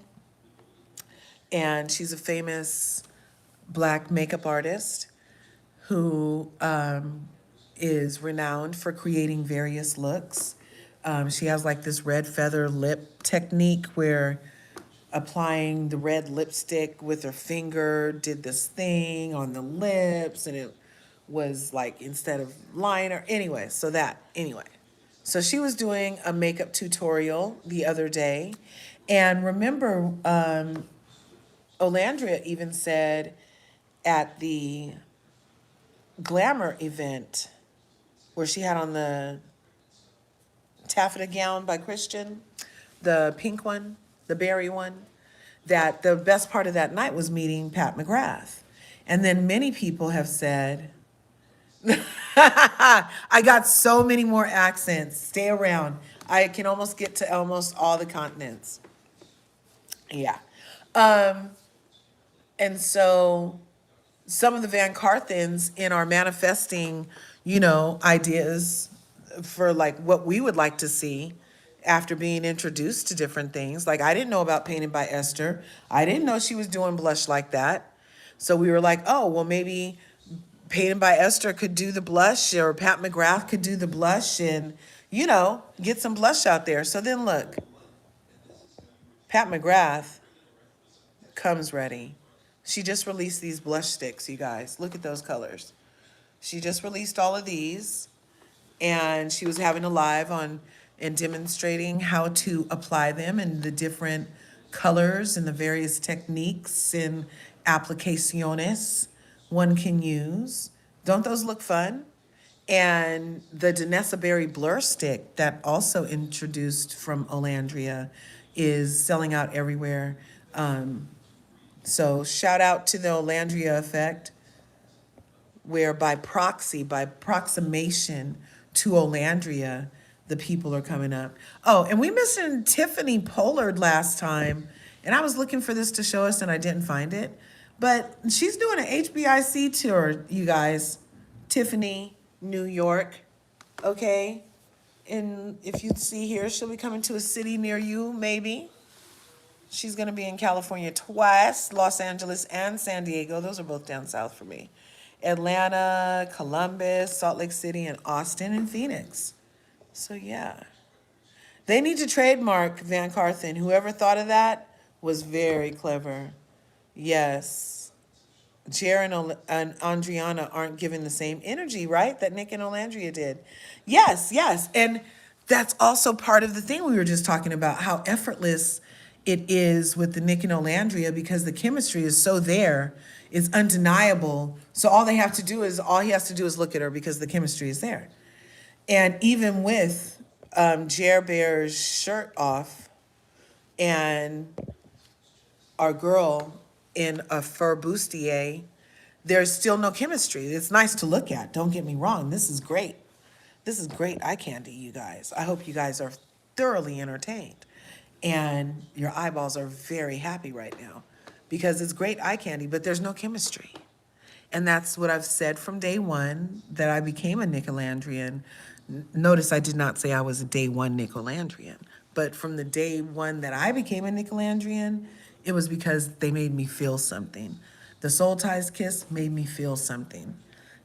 And she's a famous Black makeup artist who is renowned for creating various looks. She has like this red feather lip technique where applying the red lipstick with her finger did this thing on the lips, and it was like instead of liner. Anyway, so she was doing a makeup tutorial the other day. And remember, Olandria even said at the Glamour event where she had on the taffeta gown by Christian, the pink one, the berry one, that the best part of that night was meeting Pat McGrath. And then many people have said, I got so many more accents. Stay around. I can almost get to almost all the continents. Yeah. And so some of the VanCarthens in our manifesting, ideas for like what we would like to see after being introduced to different things. Like, I didn't know about Painted by Esther. I didn't know she was doing blush like that. So we were like, oh, well, maybe Painted by Esther could do the blush, or Pat McGrath could do the blush, and, get some blush out there. So then look, Pat McGrath comes ready. She just released these blush sticks, you guys. Look at those colors. She just released all of these, and she was having a live on and demonstrating how to apply them and the different colors and the various techniques and applicaciones one can use. Don't those look fun? And the Danessa Berry Blur Stick that also introduced from Olandria is selling out everywhere. So shout out to the Olandria effect, where by proxy, by proximation to Olandria, the people are coming up. Oh, and we mentioned Tiffany Pollard last time, and I was looking for this to show us and I didn't find it. But she's doing an HBIC tour, you guys. Tiffany, New York, okay? And if you see here, she'll be coming to a city near you, maybe. She's going to be in California twice, Los Angeles and San Diego. Those are both down south for me. Atlanta, Columbus, Salt Lake City, and Austin and Phoenix. So, yeah. They need to trademark VanCarthen. Whoever thought of that was very clever. Yes. Jared and Andriana aren't giving the same energy, right? That Nick and Olandria did. Yes, yes. And that's also part of the thing we were just talking about, how effortless it is with the Nick and Olandria because the chemistry is so there. It's undeniable. So all he has to do is look at her because the chemistry is there. And even with Jer Bear's shirt off and our girl in a fur bustier, there's still no chemistry. It's nice to look at. Don't get me wrong. This is great. This is great eye candy, you guys. I hope you guys are thoroughly entertained and your eyeballs are very happy right now because it's great eye candy, but there's no chemistry. And that's what I've said from day one that I became a Nicolandrian. Notice I did not say I was a day one Nicolandrian, but from the day one that I became a Nicolandrian, it was because they made me feel something. The Soul Ties kiss made me feel something.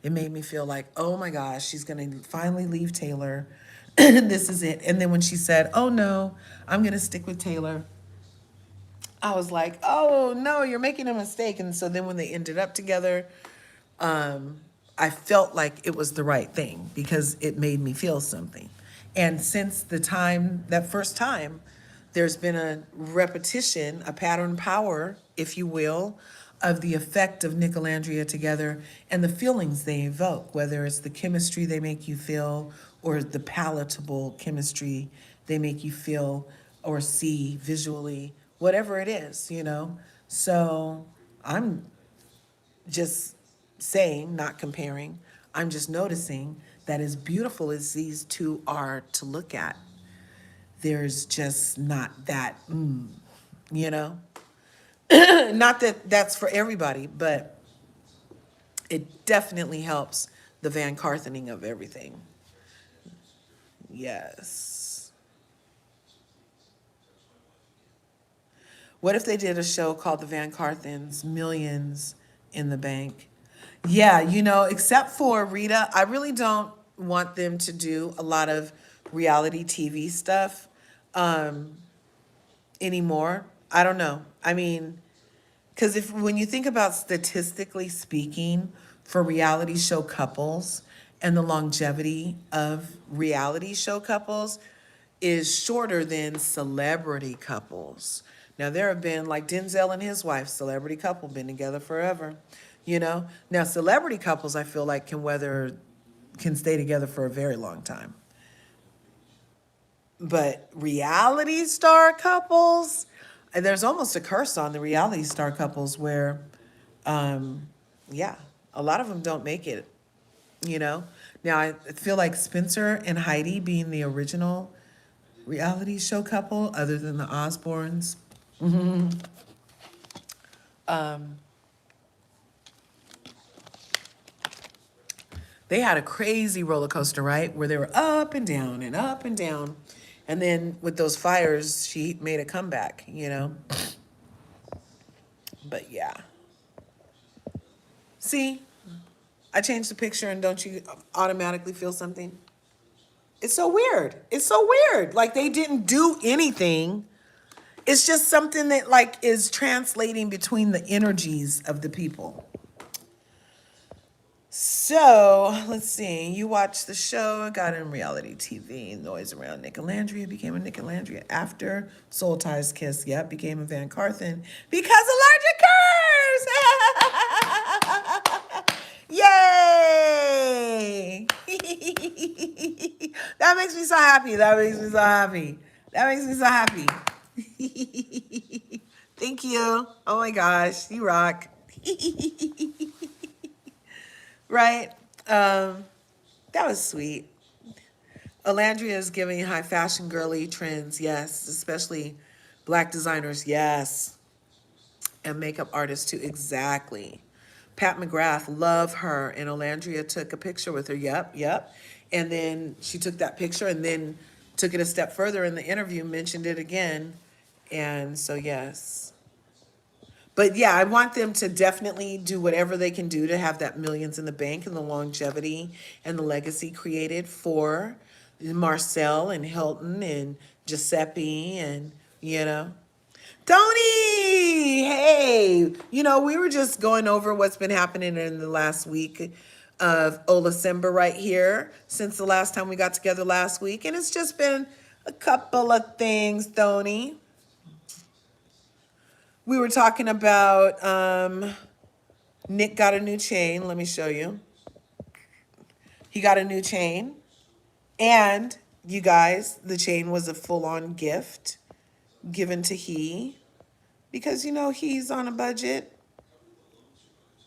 It made me feel like, oh my gosh, she's gonna finally leave Taylor. This is it. And then when she said, oh no, I'm gonna stick with Taylor, I was like, oh no, you're making a mistake. And so then when they ended up together, I felt like it was the right thing because it made me feel something. And since that first time, there's been a repetition, a pattern power, if you will, of the effect of Nicolandria together and the feelings they evoke, whether it's the chemistry they make you feel or the palatable chemistry they make you feel or see visually, whatever it is, you know? So I'm just saying, not comparing, I'm just noticing that as beautiful as these two are to look at, there's just not that, you know? Not that that's for everybody, but it definitely helps the VanCarthening of everything. Yes. What if they did a show called The VanCarthens Millions in the Bank? Yeah, you know, except for Rita, I really don't want them to do a lot of reality TV stuff anymore. I don't know. I mean, because when you think about statistically speaking for reality show couples and the longevity of reality show couples is shorter than celebrity couples. Now there have been like Denzel and his wife, celebrity couple, been together forever, you know? Now celebrity couples I feel like can stay together for a very long time. But reality star couples, and there's almost a curse on the reality star couples where, yeah, a lot of them don't make it, you know? Now, I feel like Spencer and Heidi being the original reality show couple, other than the Osbournes. They had a crazy roller coaster, right? Where they were up and down and up and down. And then with those fires, she made a comeback, you know? But yeah. See, I changed the picture and don't you automatically feel something? It's so weird. It's so weird. Like they didn't do anything. It's just something that like is translating between the energies of the people. So let's see. You watched the show, got in reality TV, noise around Nicolandria, became a Nicolandria after Soul Ties Kiss. Yep, became a VanCarthen because allergic curves. Yay! That makes me so happy. That makes me so happy. That makes me so happy. Thank you. Oh my gosh, you rock. Right? That was sweet. Alandria is giving high fashion girly trends, yes, especially black designers, yes, and makeup artists too, exactly. Pat McGrath, love her, and Alandria took a picture with her, yep, yep. And then she took that picture and then took it a step further in the interview, mentioned it again, and so yes. But yeah, I want them to definitely do whatever they can do to have that millions in the bank and the longevity and the legacy created for Marcel and Hilton and Giuseppe and, you know. Tony, hey, we were just going over what's been happening in the last week of Olacember right here since the last time we got together last week. And it's just been a couple of things, Tony. We were talking about Nick got a new chain. Let me show you. He got a new chain. And you guys, the chain was a full-on gift given to he because, he's on a budget.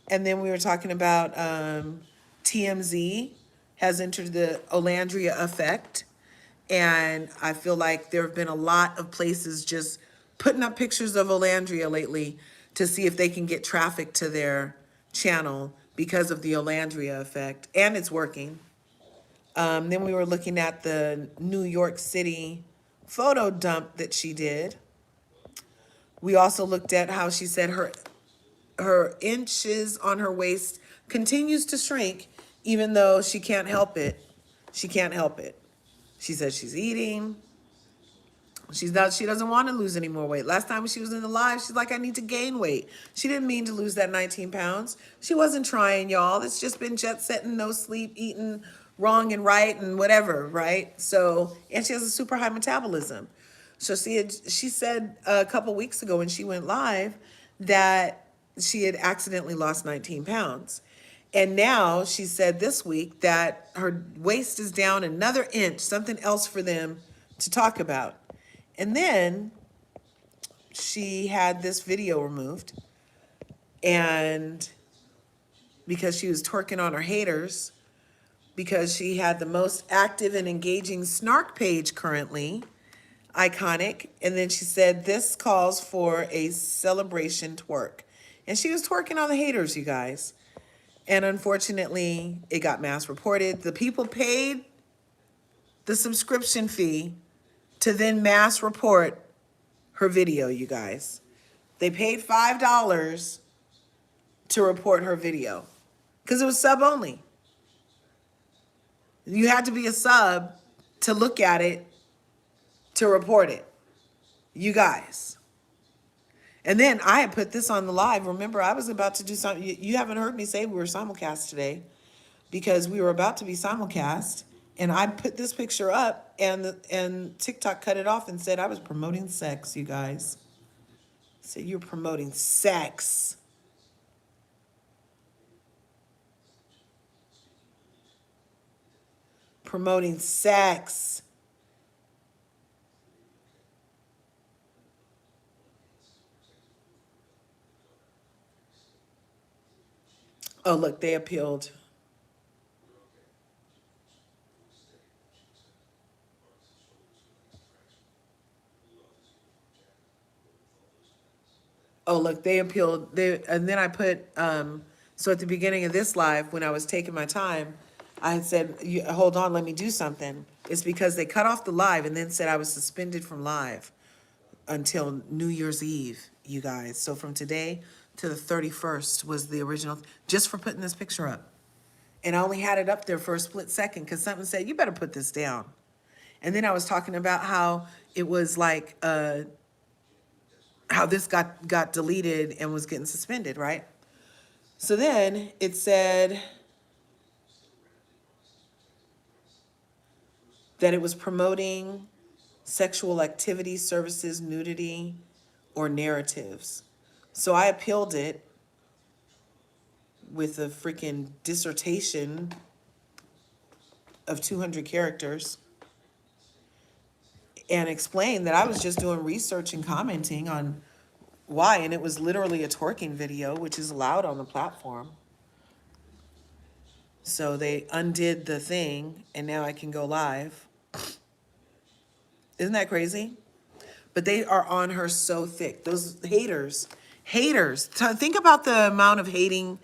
And then we were talking about TMZ has entered the Olandria effect. And I feel like there have been a lot of places just putting up pictures of Olandria lately to see if they can get traffic to their channel because of the Olandria effect. And it's working. Then we were looking at the New York City photo dump that she did. We also looked at how she said her inches on her waist continues to shrink even though she can't help it. She can't help it. She says she's eating. She doesn't want to lose any more weight. Last time she was in the live, she's like, I need to gain weight. She didn't mean to lose that 19 pounds. She wasn't trying, y'all. It's just been jet setting, no sleep, eating wrong and right and whatever, right? So, and she has a super high metabolism. So she said a couple weeks ago when she went live that she had accidentally lost 19 pounds. And now she said this week that her waist is down another inch, something else for them to talk about. And then she had this video removed, and because she was twerking on her haters, because she had the most active and engaging snark page currently, iconic. And then she said, this calls for a celebration twerk. And she was twerking on the haters, you guys. And unfortunately, it got mass reported. The people paid the subscription fee to then mass report her video, you guys. They paid $5 to report her video because it was sub only. You had to be a sub to look at it, to report it. You guys. And then I had put this on the live. Remember, I was about to do something. You haven't heard me say we were simulcast today because we were about to be simulcast. And I put this picture up and TikTok cut it off and said I was promoting sex, you guys. So you're promoting sex. Promoting sex. Oh, look, they appealed. Oh, look, they appealed. And then I put, so at the beginning of this live, when I was taking my time, I had said, hold on, let me do something. It's because they cut off the live and then said I was suspended from live until New Year's Eve, you guys. So from today to the 31st was the original, just for putting this picture up. And I only had it up there for a split second because something said, you better put this down. And then I was talking about how it was like, how this got deleted and was getting suspended, right? So then it said that it was promoting sexual activity, services, nudity, or narratives. So I appealed it with a freaking dissertation of 200 characters and explained that I was just doing research and commenting on Why? And it was literally a twerking video, which is allowed on the platform. So they undid the thing, and now I can go live. Isn't that crazy? But they are on her so thick. Those haters, haters. Think about the amount of hater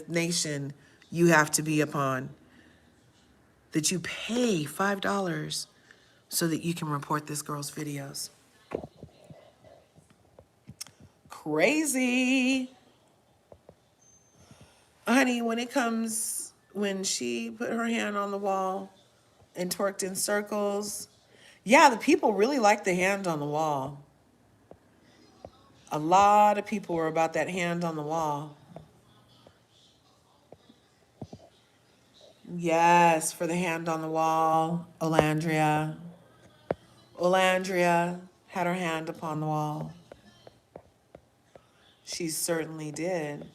nation you have to be upon, that you pay $5 so that you can report this girl's videos. Crazy. Honey, when she put her hand on the wall and twerked in circles, yeah, the people really liked the hand on the wall. A lot of people were about that hand on the wall. Yes, for the hand on the wall, Olandria. Olandria had her hand upon the wall. She certainly did.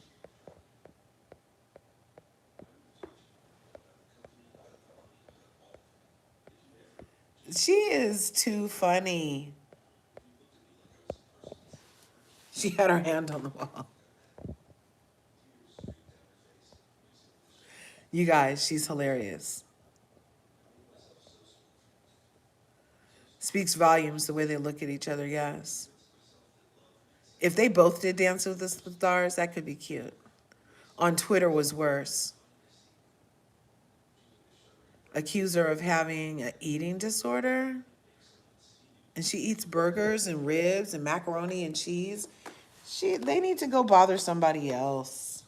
She is too funny. She had her hand on the wall. You guys, she's hilarious. Speaks volumes the way they look at each other, yes. If they both did Dance with the Stars, that could be cute. On Twitter was worse. Accuse her of having an eating disorder. And she eats burgers and ribs and macaroni and cheese. They need to go bother somebody else.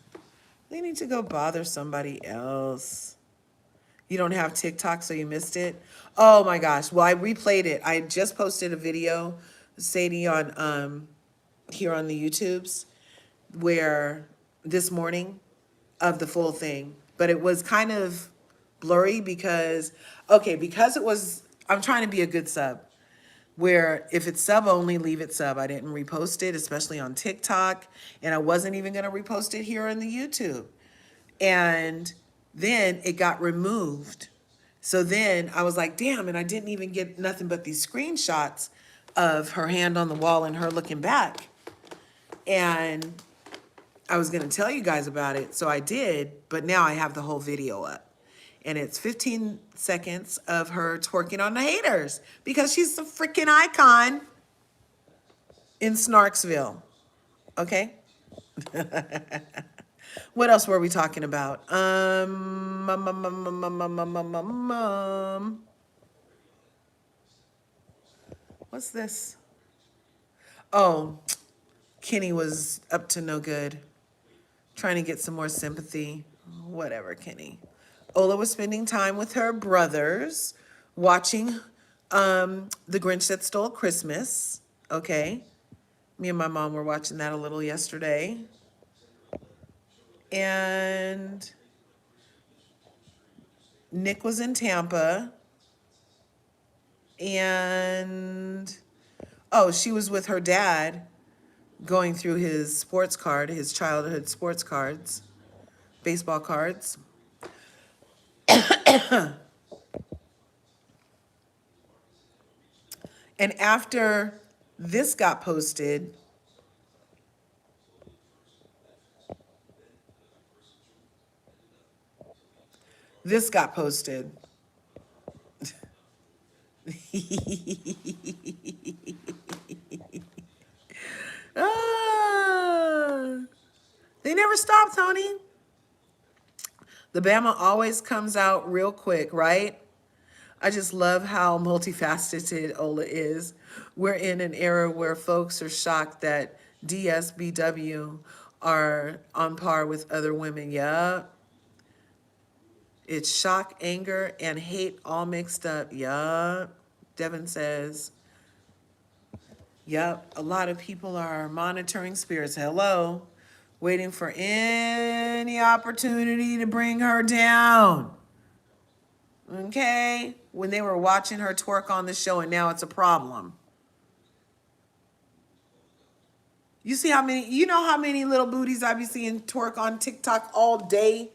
They need to go bother somebody else. You don't have TikTok, so you missed it? Oh my gosh. Well, I replayed it. I just posted a video, Sadie, on here on the YouTubes, where this morning of the full thing. But it was kind of blurry because it was, I'm trying to be a good sub, where if it's sub only, leave it sub. I didn't repost it, especially on TikTok, and I wasn't even going to repost it here on the YouTube. And then it got removed. So then I was like, damn, and I didn't even get nothing but these screenshots of her hand on the wall and her looking back. And I was going to tell you guys about it, so I did, but now I have the whole video up. And it's 15 seconds of her twerking on the haters because she's the freaking icon in Snarksville. Okay? What else were we talking about? What's this? Oh, Kenny was up to no good, trying to get some more sympathy. Whatever, Kenny. Ola was spending time with her brothers, watching The Grinch That Stole Christmas. Okay. Me and my mom were watching that a little yesterday. And Nick was in Tampa. And, oh, she was with her dad going through his sports card, his childhood sports cards, baseball cards. And after this got posted, this got posted. They never stop, Tony. The Bama always comes out real quick, right? I just love how multifaceted Ola is. We're in an era where folks are shocked that DSBW are on par with other women. Yeah. It's shock, anger, and hate all mixed up. Yeah. Devin says, yep, a lot of people are monitoring spirits. Hello. Waiting for any opportunity to bring her down. Okay? When they were watching her twerk on the show and now it's a problem. You see how many little booties I be seeing twerk on TikTok all day?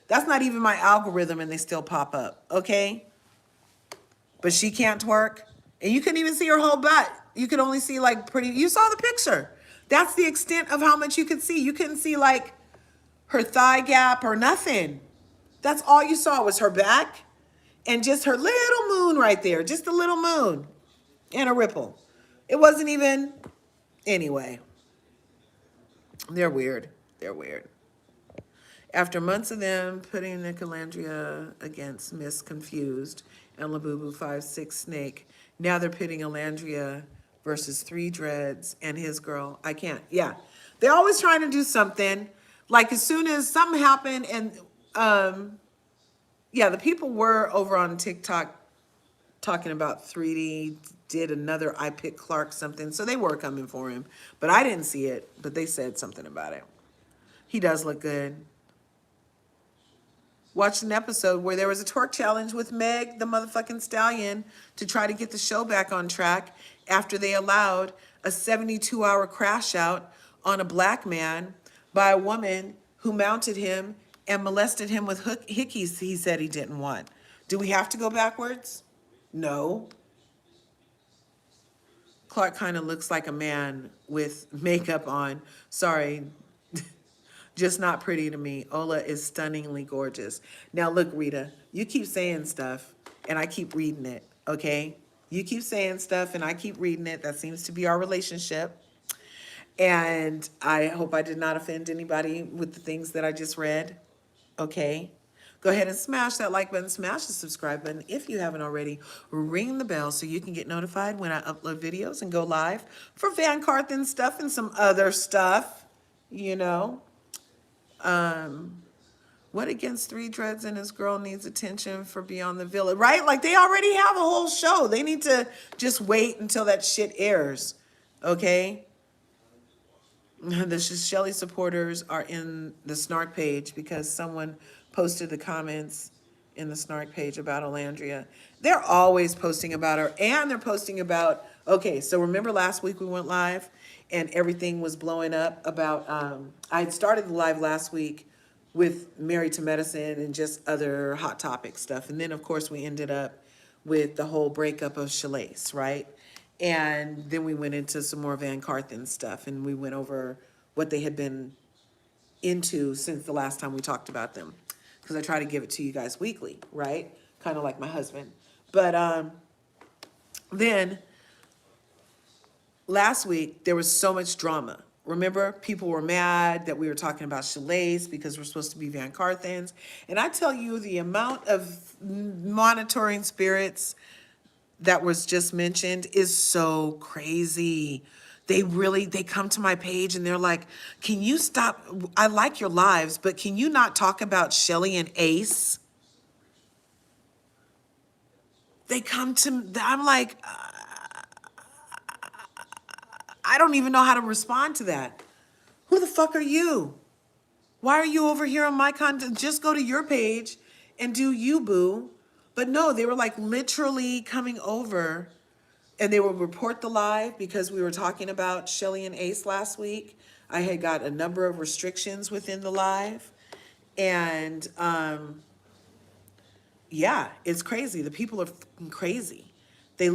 That's not even my algorithm and they still pop up, okay? But she can't twerk. And you couldn't even see her whole butt. You could only see like pretty, you saw the picture. That's the extent of how much you could see. You couldn't see like her thigh gap or nothing. That's all you saw was her back and just her little moon right there. Just a little moon and a ripple. It wasn't even, anyway. They're weird. They're weird. After months of them putting Nicolandria against Miss Confused and Labubu 5'6" Snake, now they're pitting Alandria versus Three Dreads and his girl. I can't. Yeah. They're always trying to do something. Like as soon as something happened and yeah, the people were over on TikTok talking about 3D did another I Pick Clark something. So they were coming for him. But I didn't see it. But they said something about it. He does look good. Watched an episode where there was a twerk challenge with Meg, the motherfucking stallion, to try to get the show back on track after they allowed a 72-hour crash out on a black man by a woman who mounted him and molested him with hickeys he said he didn't want. Do we have to go backwards? No. Clark kind of looks like a man with makeup on. Sorry, just not pretty to me. Ola is stunningly gorgeous. Now look, Rita, you keep saying stuff and I keep reading it, okay? You keep saying stuff and I keep reading it. That seems to be our relationship. And I hope I did not offend anybody with the things that I just read, okay? Go ahead and smash that like button, smash the subscribe button if you haven't already. Ring the bell so you can get notified when I upload videos and go live for VanCarthens stuff and some other stuff, you know. What against Three Dreads and his girl needs attention for Beyond the Villa, right? Like they already have a whole show. They need to just wait until that shit airs, okay? The Shelly supporters are in the Snark page because someone posted the comments in the Snark page about Alandria. They're always posting about her, and they're posting about, okay, so remember last week we went live and everything was blowing up about, I had started the live last week with Married to Medicine and just other hot topic stuff. And then of course we ended up with the whole breakup of Shalace, right? And then we went into some more VanCarthens stuff and we went over what they had been into since the last time we talked about them. Because I try to give it to you guys weekly, right? Kind of like my husband. But then last week there was so much drama. Remember, people were mad that we were talking about Shalace because we're supposed to be VanCarthens. And I tell you, the amount of monitoring spirits that was just mentioned is so crazy. They come to my page and they're like, can you stop? I like your lives, but can you not talk about Shelly and Ace? They come to, I'm like, I don't even know how to respond to that. Who the fuck are you? Why are you over here on my content? Just go to your page and do you, boo. But no, they were like literally coming over and they would report the live because we were talking about Shelly and Ace last week. I had got a number of restrictions within the live. And yeah, it's crazy. The people are fucking crazy. They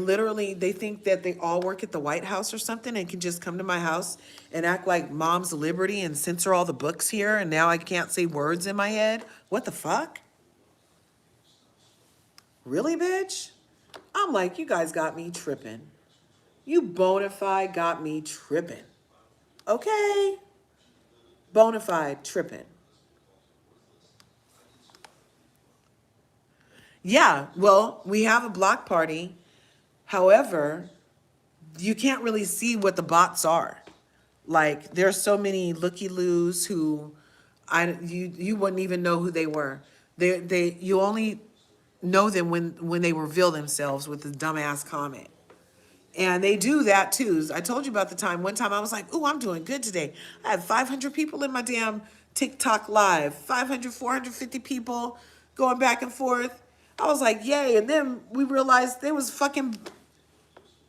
think that they all work at the White House or something and can just come to my house and act like mom's liberty and censor all the books here. And now I can't say words in my head. What the fuck? Really, bitch? I'm like, you guys got me tripping. You bona fide got me tripping. Okay? Bona fide tripping. Yeah, well, we have a block party. However, you can't really see what the bots are. Like, there's so many looky-loos who you wouldn't even know who they were. You only know them when they reveal themselves with the dumbass comment. And they do that too. I told you about the time. One time I was like, ooh, I'm doing good today. I had 500 people in my damn TikTok live. 500, 450 people going back and forth. I was like, yay. And then we realized there was fucking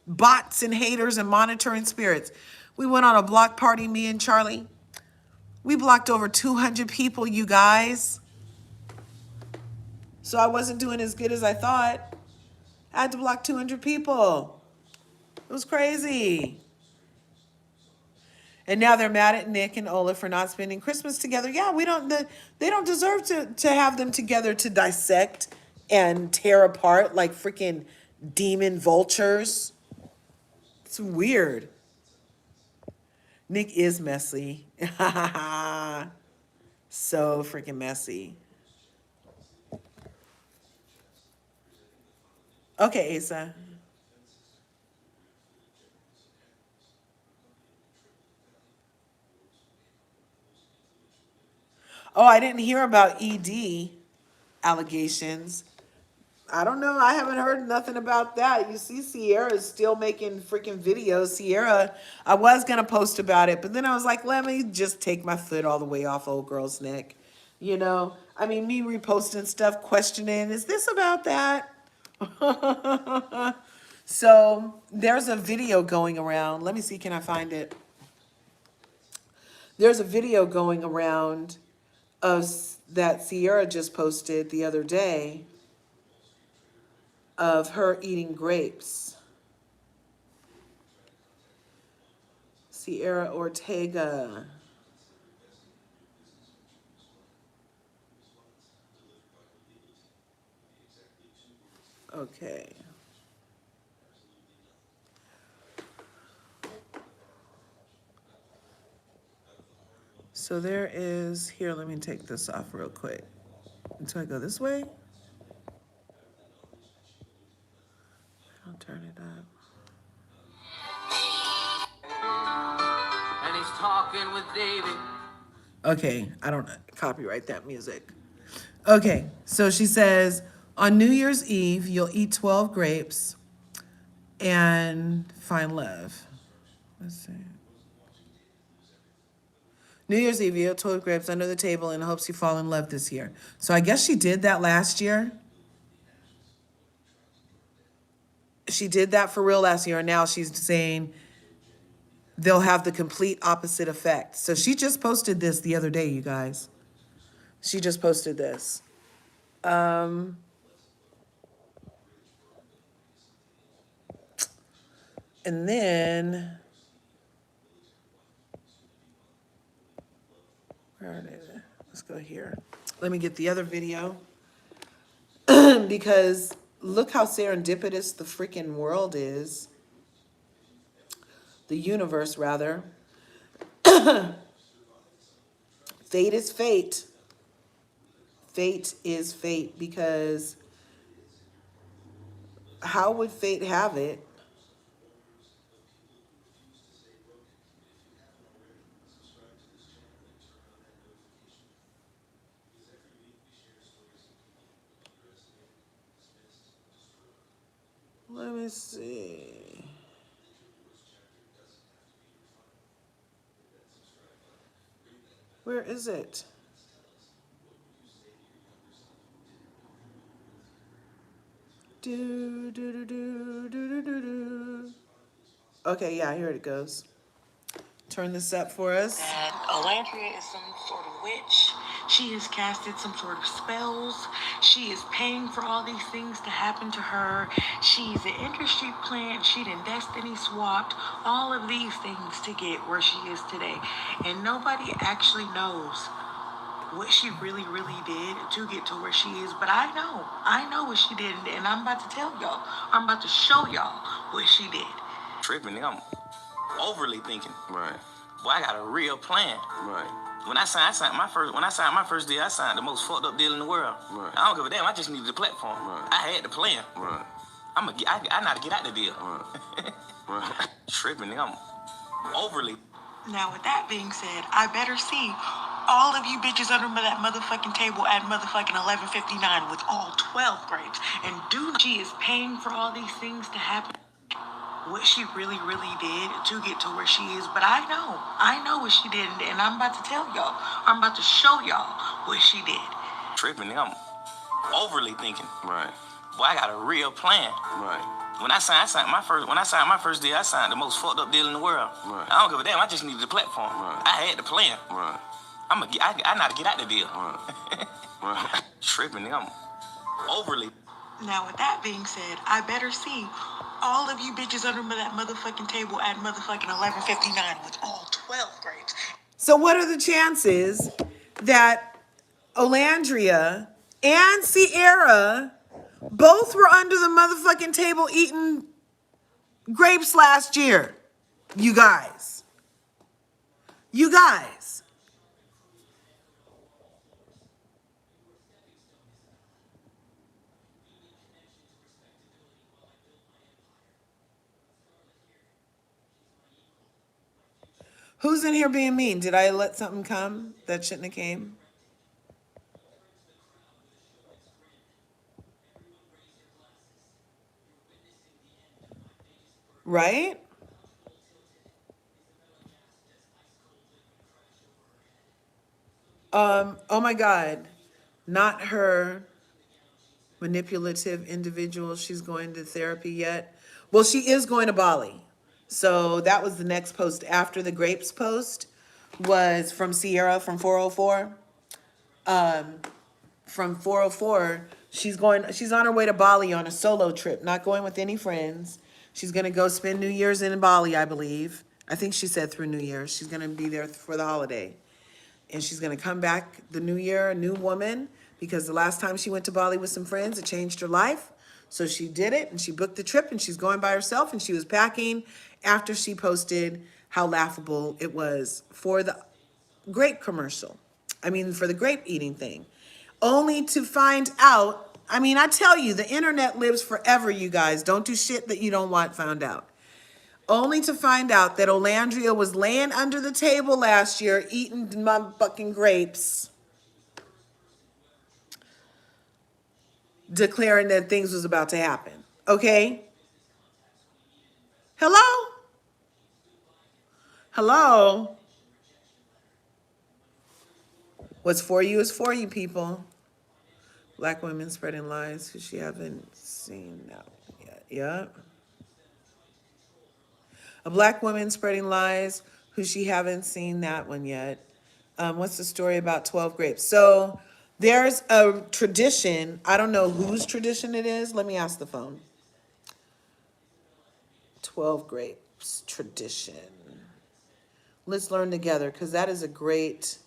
bots and haters and monitoring spirits. We went on a block party, me and Charlie. We blocked over 200 people, you guys. So I wasn't doing as good as I thought. I had to block 200 people. It was crazy. And now they're mad at Nick and Ola for not spending Christmas together. Yeah, they don't deserve to have them together to dissect and tear apart like freaking demon vultures. It's weird. Nick is messy. So freaking messy. Okay, Asa. Oh, I didn't hear about ED allegations. I don't know. I haven't heard nothing about that. You see, Sierra is still making freaking videos. Sierra, I was going to post about it, but then I was like, let me just take my foot all the way off old girl's neck. You know, I mean, me reposting stuff, questioning, is this about that? So there's a video going around. Let me see, can I find it? There's a video going around that Sierra just posted the other day of her eating grapes. Sierra Ortega. Okay. So there is, here, let me take this off real quick. Do I go this way? I'll turn it up. And he's talking with David. Okay, I don't copyright that music. Okay, so she says, on New Year's Eve, you'll eat 12 grapes and find love. Let's see. New Year's Eve, you eat 12 grapes under the table in hopes you fall in love this year. So I guess she did that last year. She did that for real last year, and now she's saying they'll have the complete opposite effect. So she just posted this the other day, you guys. She just posted this. And then, where are they? Let's go here. Let me get the other video. Because look how serendipitous the freaking world is. The universe, rather. Fate is fate. Fate is fate, because how would fate have it? Let me see. Where is it? Do, do, do, do, do, do, do, do. Okay, yeah, here it goes. Turn this up for us.
And Olandria is some sort of witch. She has casted some sort of spells. She is paying for all these things to happen to her. She's an industry plant. She done destiny swapped all of these things to get where she is today. And nobody actually knows what she really, really did to get to where she is. But I know what she did, and I'm about to tell y'all. I'm about to show y'all what she did.
Tripping, I'm overly thinking. Right. Boy, I got a real plan. Right. When I signed my first deal, I signed the most fucked up deal in the world. Right. I don't give a damn. I just needed the platform. Right. I had the plan. Right. I know how to get out the deal. Right. Right. Tripping, I'm overly.
Now, with that being said, I better see all of you bitches under that motherfucking table at motherfucking 11:59 with all 12 grapes. And she is paying for all these things to happen. What she really, really did to get to where she is. But I know what she did, and I'm about to tell y'all. I'm about to show y'all what she did.
Tripping, I'm overly thinking. Right. Boy, I got a real plan. Right. When I signed my first deal, I signed the most fucked up deal in the world. Right. I don't give a damn. I just needed the platform. Right. I had the plan. Right. I know how to get out the deal. Right. Right. Tripping, I'm overly.
Now, with that being said, I better see all of you bitches under that motherfucking table at motherfucking 11:59 with all 12 12 grapes.
So what are the chances that Olandria and Sierra both were under the motherfucking table eating grapes last year? You guys. You guys. Who's in here being mean? Did I let something come that shouldn't have came? Right? Oh my God. Not her manipulative individual. She's going to therapy yet. Well, she is going to Bali. So that was the next post after the grapes post was from Sierra from 404. From 404, she's on her way to Bali on a solo trip, not going with any friends. She's going to go spend New Year's in Bali, I believe. I think she said through New Year's. She's going to be there for the holiday. And she's going to come back the new year, a new woman, because the last time she went to Bali with some friends, it changed her life. So she did it, and she booked the trip, and she's going by herself, and she was packing after she posted how laughable it was for the grape commercial. I mean, for the grape eating thing. Only to find out, I mean, I tell you, the internet lives forever, you guys. Don't do shit that you don't want found out. Only to find out that Olandria was laying under the table last year eating motherfucking grapes, declaring that things was about to happen. Okay? Hello? Hello? What's for you is for you, people. Black women spreading lies who she haven't seen now yet. Yep. A black woman spreading lies who she haven't seen that one yet. What's the story about 12 grapes? So there's a tradition. I don't know whose tradition it is. Let me ask the phone. 12 grapes tradition. Let's learn together because that is a great,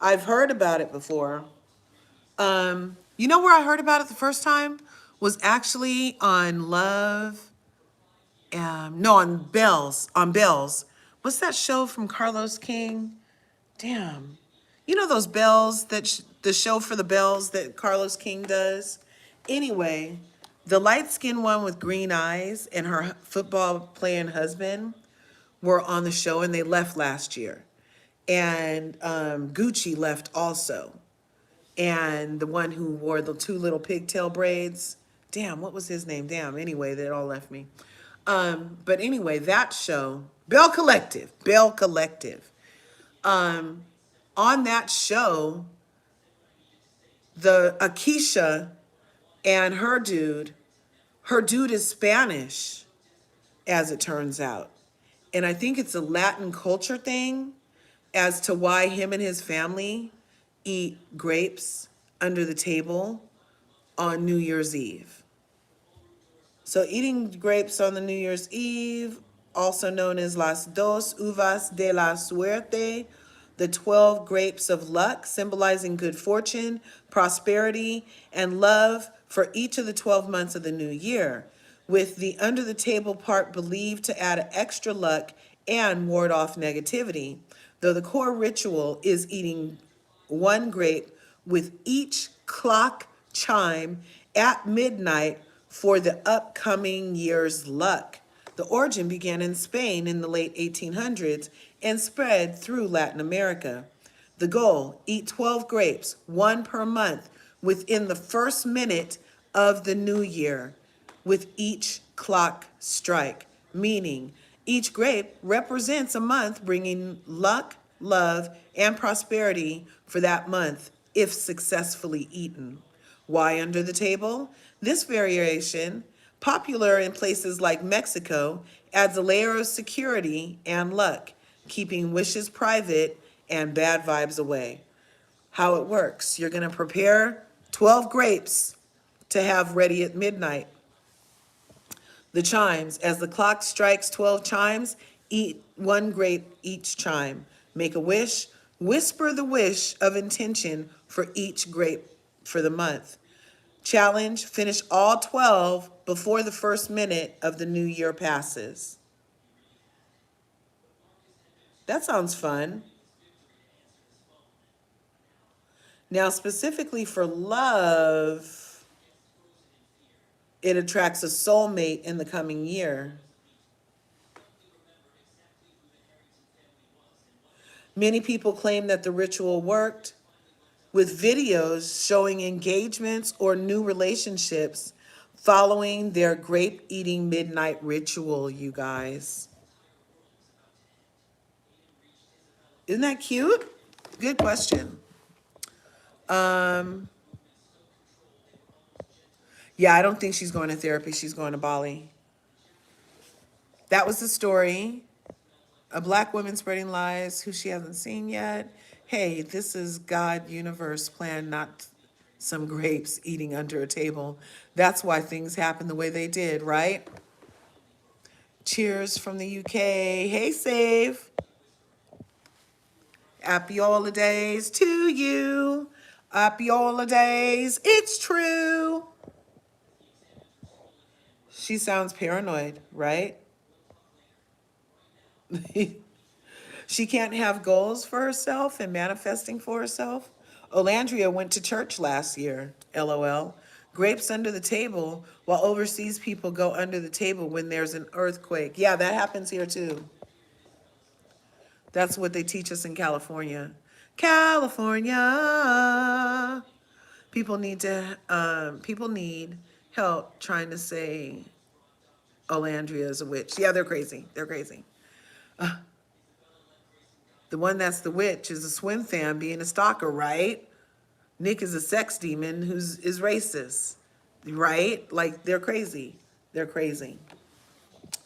I've heard about it before. You know where I heard about it the first time? Was actually on Love. No, on Bells. On Bells. What's that show from Carlos King? Damn. You know those bells that the show for the bells that Carlos King does? Anyway, the light-skinned one with green eyes and her football playing husband were on the show, and they left last year. And Gucci left also. And the one who wore the two little pigtail braids, damn, what was his name? Damn, anyway, they all left me. But anyway, that show, Bell Collective. On that show, the Akeisha and her dude is Spanish, as it turns out. And I think it's a Latin culture thing as to why him and his family eat grapes under the table on New Year's Eve. So eating grapes on the New Year's Eve, also known as las dos uvas de la suerte, the 12 grapes of luck, symbolizing good fortune, prosperity, and love for each of the 12 months of the new year, with the under the table part believed to add extra luck and ward off negativity, though the core ritual is eating one grape with each clock chime at midnight for the upcoming year's luck. The origin began in Spain in the late 1800s and spread through Latin America. The goal, eat 12 grapes, one per month, within the first minute of the new year, with each clock strike, meaning each grape represents a month bringing luck, love, and prosperity for that month if successfully eaten. Why under the table? This variation, popular in places like Mexico, adds a layer of security and luck, keeping wishes private and bad vibes away. How it works, you're going to prepare 12 grapes to have ready at midnight. The chimes, as the clock strikes 12 chimes, Eat one grape each chime. Make a wish. Whisper the wish of intention for each grape for the month. Challenge, finish all 12 before the first minute of the new year passes. That sounds fun. Now, specifically for love, it attracts a soulmate in the coming year. Many people claim that the ritual worked, with videos showing engagements or new relationships following their grape eating midnight ritual, you guys. Isn't that cute? Good question. Um, yeah, I don't think she's going to therapy. She's going to Bali. That was the story. A black woman spreading lies who she hasn't seen yet. Hey, this is God, universe, plan, not some grapes eating under a table. That's why things happen the way they did, right? Cheers from the UK. Hey, Save. Happy holidays to you. Happy holidays. It's true. She sounds paranoid, right? She can't have goals for herself and manifesting for herself. Olandria went to church last year, LOL. Grapes under the table, while overseas people go under the table when there's an earthquake. Yeah, that happens here too. That's what they teach us in California. California. People need help trying to say Olandria is a witch. Yeah, they're crazy. They're crazy. The one that's the witch is a swim fan being a stalker, right? Nick is a sex demon is racist, right? Like, they're crazy. They're crazy.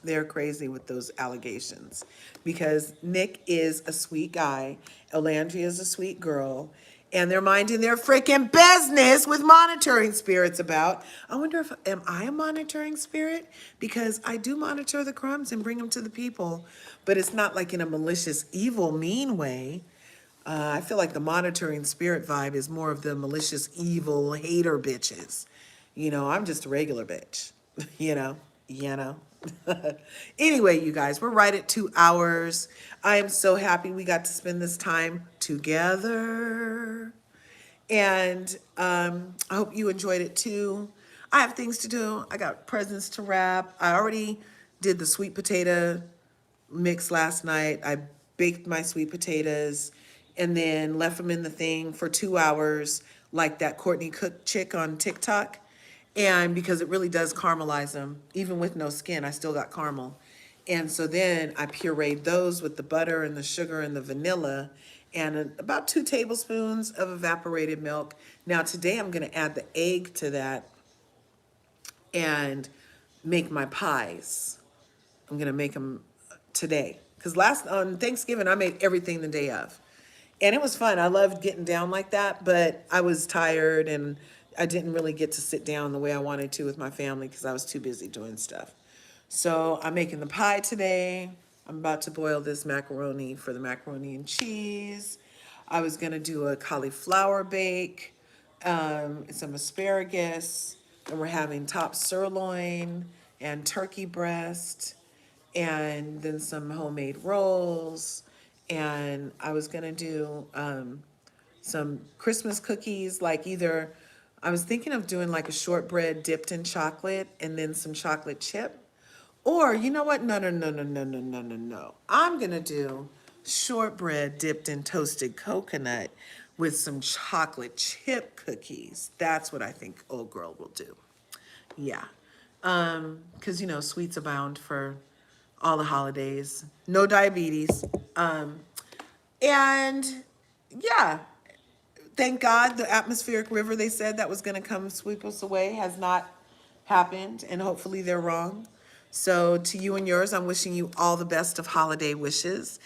They're crazy with those allegations because Nick is a sweet guy. Elandria is a sweet girl. And they're minding their freaking business with monitoring spirits about. I wonder if, am I a monitoring spirit? Because I do monitor the crumbs and bring them to the people. But it's not like in a malicious, evil, mean way. I feel like the monitoring spirit vibe is more of the malicious, evil, hater bitches. I'm just a regular bitch, you know, you know. Anyway, you guys, we're right at 2 hours. I am so happy we got to spend this time together. And I hope you enjoyed it too. I have things to do. I got presents to wrap. I already did the sweet potato mix last night. I baked my sweet potatoes and then left them in the thing for 2 hours, like that Courtney Cook chick on TikTok. And because it really does caramelize them, even with no skin, I still got caramel. And so then I pureed those with the butter and the sugar and the vanilla and about 2 tablespoons of evaporated milk. Now today I'm gonna add the egg to that and make my pies. I'm gonna make them today. Because on Thanksgiving, I made everything the day of. And it was fun. I loved getting down like that, but I was tired and I didn't really get to sit down the way I wanted to with my family because I was too busy doing stuff. So I'm making the pie today. I'm about to boil this macaroni for the macaroni and cheese. I was gonna do a cauliflower bake, some asparagus, and we're having top sirloin and turkey breast, and then some homemade rolls. And I was gonna do some Christmas cookies, like I was thinking of doing like a shortbread dipped in chocolate and then some chocolate chip. Or you know what? No, no, no, no, no, no, no, no, no. I'm gonna do shortbread dipped in toasted coconut with some chocolate chip cookies. That's what I think old girl will do. Yeah. Because sweets abound for all the holidays. No diabetes. And yeah, thank God the atmospheric river they said that was going to come sweep us away has not happened, and hopefully they're wrong. So to you and yours, I'm wishing you all the best of holiday wishes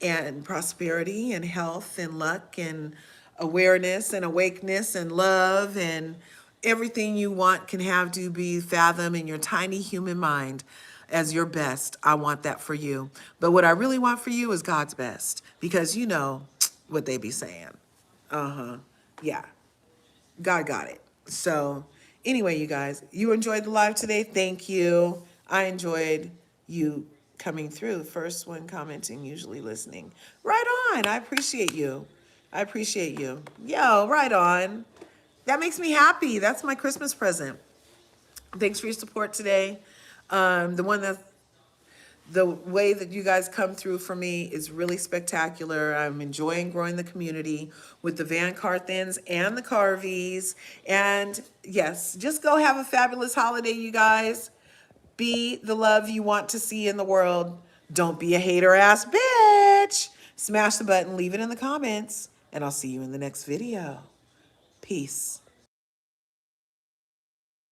and prosperity and health and luck and awareness and awakeness and love and everything you want can have to be fathomed in your tiny human mind. as your best. I want that for you. But what I really want for you is God's best, because you know what they be saying. Uh-huh. Yeah. God got it. So anyway, you guys, you enjoyed the live today. Thank you. I enjoyed you coming through. First one commenting, usually listening. Right on. I appreciate you. I appreciate you. Yo, right on. That makes me happy. That's my Christmas present. Thanks for your support today. The way that you guys come through for me is really spectacular. I'm enjoying growing the community with the VanCarthens and the Curvies. And yes, just go have a fabulous holiday, you guys. Be the love you want to see in the world. Don't be a hater ass bitch. Smash the button, leave it in the comments, and I'll see you in the next video. Peace.